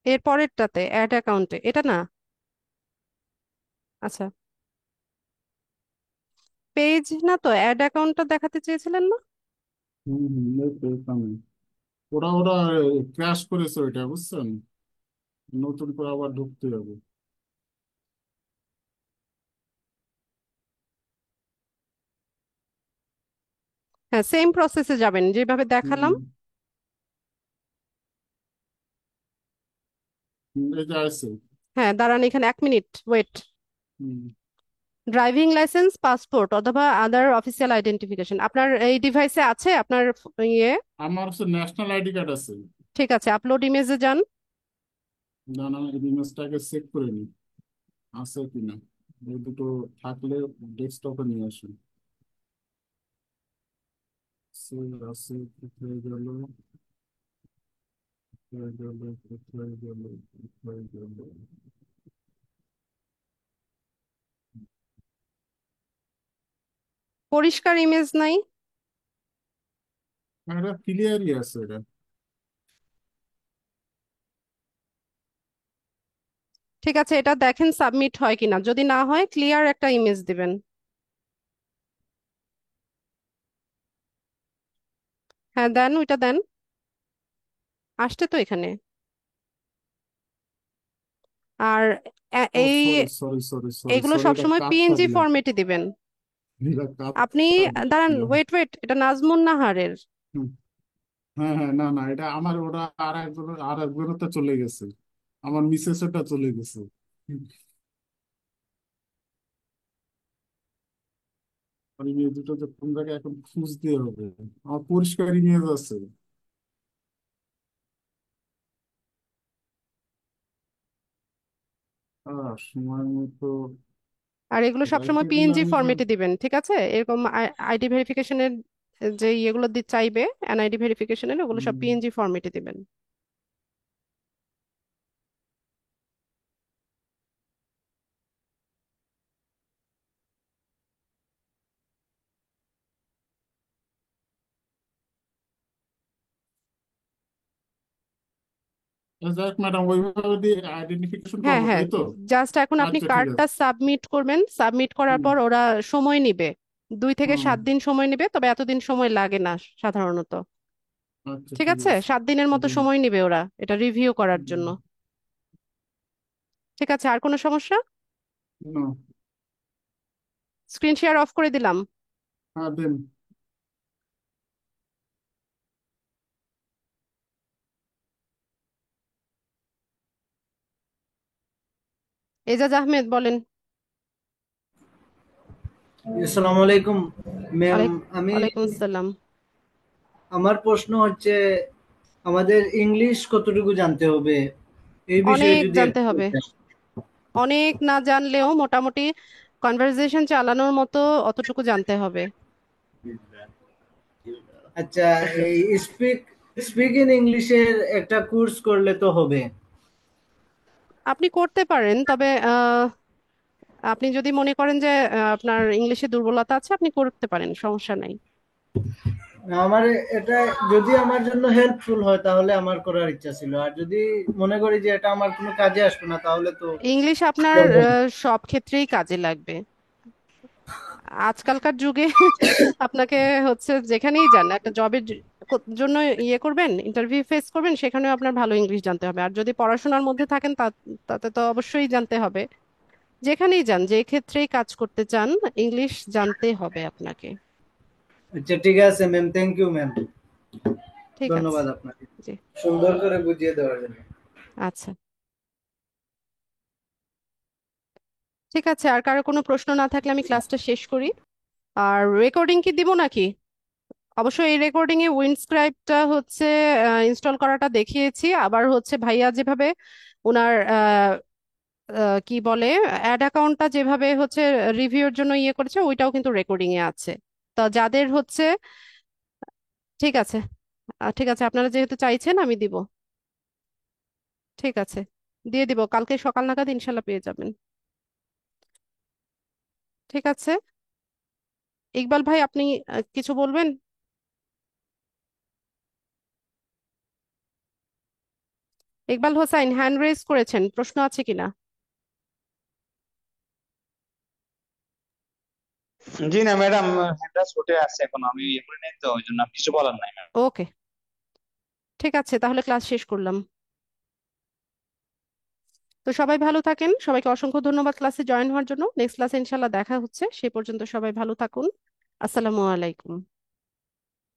এর পরেরটাতে অ্যাড অ্যাকাউন্টে এটা না। আচ্ছা, পেজ না তো, অ্যাড অ্যাকাউন্টটা দেখাতে চেয়েছিলেন না?
হম হম, এই তো এখানে। ওরা ক্র্যাশ করেছে ওইটা, বুঝছেন? নতুন করে আবার ঢুকতে হবে।
হ্যাঁ, সেম প্রসেসে যাবেন যেভাবে দেখালাম।
হম, এই যে আছে।
হ্যাঁ, দাঁড়ান, এখানে 1 মিনিট ওয়েট।
হম,
ড্রাইভিং লাইসেন্স, পাসপোর্ট অথবা আদার অফিসিয়াল আইডেন্টিফিকেশন আপনার এই ডিভাইসে আছে? আপনার ইয়ে
আমার হচ্ছে ন্যাশনাল আইডি কার্ড আছে।
ঠিক আছে, আপলোড ইমেজে যান।
না না, ইমেজটাকে চেক করে নি আছে কিনা। এই দুটো থাকলে ডেস্কটপে নিয়ে আসুন। আছে, কোথায় গেল, কোথায় গেল, কোথায় গেল, কোথায় গেল?
পরিষ্কার ইমেজ নাই?
এটা ক্লিয়ারই আছে এটা।
ঠিক আছে, এটা দেখেন সাবমিট হয় কিনা। যদি না হয় ক্লিয়ার একটা ইমেজ দিবেন। হ্যাঁ দেন, ওইটা দেন। আসছে তো এখানে। আর
ও
এই
সরি সরি সরি সরি
এগুলো
সরি, এটা
সবসময়
কার্ডটা
পিএনজি
দিলাম।
ফরম্যাটে দিবেন।
এটা
আপনি
কার্ডটা
দাঁড়ান,
দিলাম।
ওয়েট ওয়েট, এটা নাজমুন নাহারের।
হুম, হ্যাঁ হ্যাঁ, না না, এটা আমার, ওরা আর একজনের তো চলে গেছে। আমার মিসেসেরটা চলে গেছে। আর ইমেজ দুটো যে কোন জায়গায় এখন খুঁজতে হবে। আমার পরিষ্কার ইমেজ আছে। সময় মতো
আর এগুলো সবসময়
রাইখে
পিএনজি
দিলাম যে।
ফরম্যাটে দিবেন, ঠিক আছে? এরকম আইডি ভেরিফিকেশনের যে ইয়েগুলো চাইবে, এনআইডি ভেরিফিকেশনের, ওগুলো সব
হুম,
পিএনজি ফরম্যাটে দিবেন।
যাক ম্যাডাম, ওইভাবে দিয়ে আইডেন্টিফিকেশন
হ্যাঁ
করবো,
হ্যাঁ,
তাই তো?
জাস্ট এখন আপনি
আচ্ছা ঠিক
কার্ডটা
আছে।
সাবমিট করবেন। সাবমিট করার
হুম
পর ওরা সময় নিবে, 2 থেকে 7
হুম,
দিন সময় নেবে, তবে এতদিন সময় লাগে না সাধারণত।
আচ্ছা
ঠিক
ঠিক
আছে,
আছে।
7 দিনের মতো
হুম
সময় নিবে ওরা এটা রিভিউ করার জন্য।
হুম,
ঠিক আছে, আর কোনো সমস্যা?
না।
স্ক্রিন শেয়ার অফ করে দিলাম।
হ্যাঁ দেন।
এজাজ আহমেদ বলেন।
আসসালামু আলাইকুম ম্যাম।
ওয়ালাইকুম
আমি
ওয়ালাইকুম আসসালাম।
আমার প্রশ্ন হচ্ছে আমাদের ইংলিশ কতটুকু জানতে হবে এই বিষয়ে
অনেক
যদি
জানতে
একটু
হবে।
বলতেন।
অনেক না জানলেও মোটামুটি কনভারসেশন চালানোর মতো অতটুকু জানতে হবে।
আচ্ছা, এই স্পিক ইন ইংলিশের একটা কোর্স করলে তো হবে।
আপনি করতে পারেন, তবে আপনি যদি মনে করেন যে আপনার ইংলিশে দুর্বলতা আছে, আপনি করতে পারেন, সমস্যা নাই।
আমার এটা যদি আমার জন্য হেল্পফুল হয় তাহলে আমার করার ইচ্ছা ছিল, আর যদি মনে করি যে এটা আমার কোনো কাজে আসবে না তাহলে তো
ইংলিশ আপনার
করবো না।
সব ক্ষেত্রেই কাজে লাগবে আজকালকার যুগে। আপনাকে হচ্ছে যেখানেই যান, একটা জবের জন্য ইয়ে করবেন, ইন্টারভিউ ফেস করবেন, সেখানেও আপনার ভালো ইংলিশ জানতে হবে। আর যদি পড়াশোনার মধ্যে থাকেন তাতে তো অবশ্যই জানতে হবে। যেখানেই যান, যে ক্ষেত্রেই কাজ করতে চান, ইংলিশ জানতে হবে আপনাকে।
আচ্ছা ঠিক আছে ম্যাম, থ্যাংক ইউ ম্যাম,
ঠিক আছে।
ধন্যবাদ আপনাকে
জি।
সুন্দর করে বুঝিয়ে দেওয়ার জন্য।
আচ্ছা, ঠিক আছে, আর কারো কোনো প্রশ্ন না থাকলে আমি ক্লাসটা শেষ করি। আর রেকর্ডিং কি দিব নাকি? অবশ্যই এই রেকর্ডিং এ উইন্ডস্ক্রাইবটা হচ্ছে ইনস্টল করাটা দেখিয়েছি। আবার হচ্ছে ভাইয়া যেভাবে ওনার কি বলে অ্যাড অ্যাকাউন্টটা যেভাবে হচ্ছে রিভিউর জন্য ইয়ে করেছে ওইটাও কিন্তু রেকর্ডিং এ আছে। তো যাদের হচ্ছে ঠিক আছে, ঠিক আছে, আপনারা যেহেতু চাইছেন আমি দিব। ঠিক আছে, দিয়ে দিব, কালকে সকাল নাগাদ ইনশাল্লাহ পেয়ে যাবেন। ঠিক আছে, ইকবাল ভাই আপনি কিছু বলবেন? ইকবাল হোসাইন হ্যান্ড রেজ করেছেন, প্রশ্ন আছে কিনা?
জি না ম্যাডাম, হ্যান্ডরাইজ উঠে আসছে, এখন আমি ইয়ে করে নেই তো, ওই জন্য কিছু বলার নাই ম্যাডাম।
ওকে, ঠিক আছে, তাহলে ক্লাস শেষ করলাম। তো সবাই ভালো থাকেন, সবাইকে অসংখ্য ধন্যবাদ ক্লাসে জয়েন হওয়ার জন্য। নেক্সট ক্লাসে ইনশাল্লাহ দেখা হচ্ছে, সে পর্যন্ত সবাই ভালো থাকুন। আসসালামু আলাইকুম।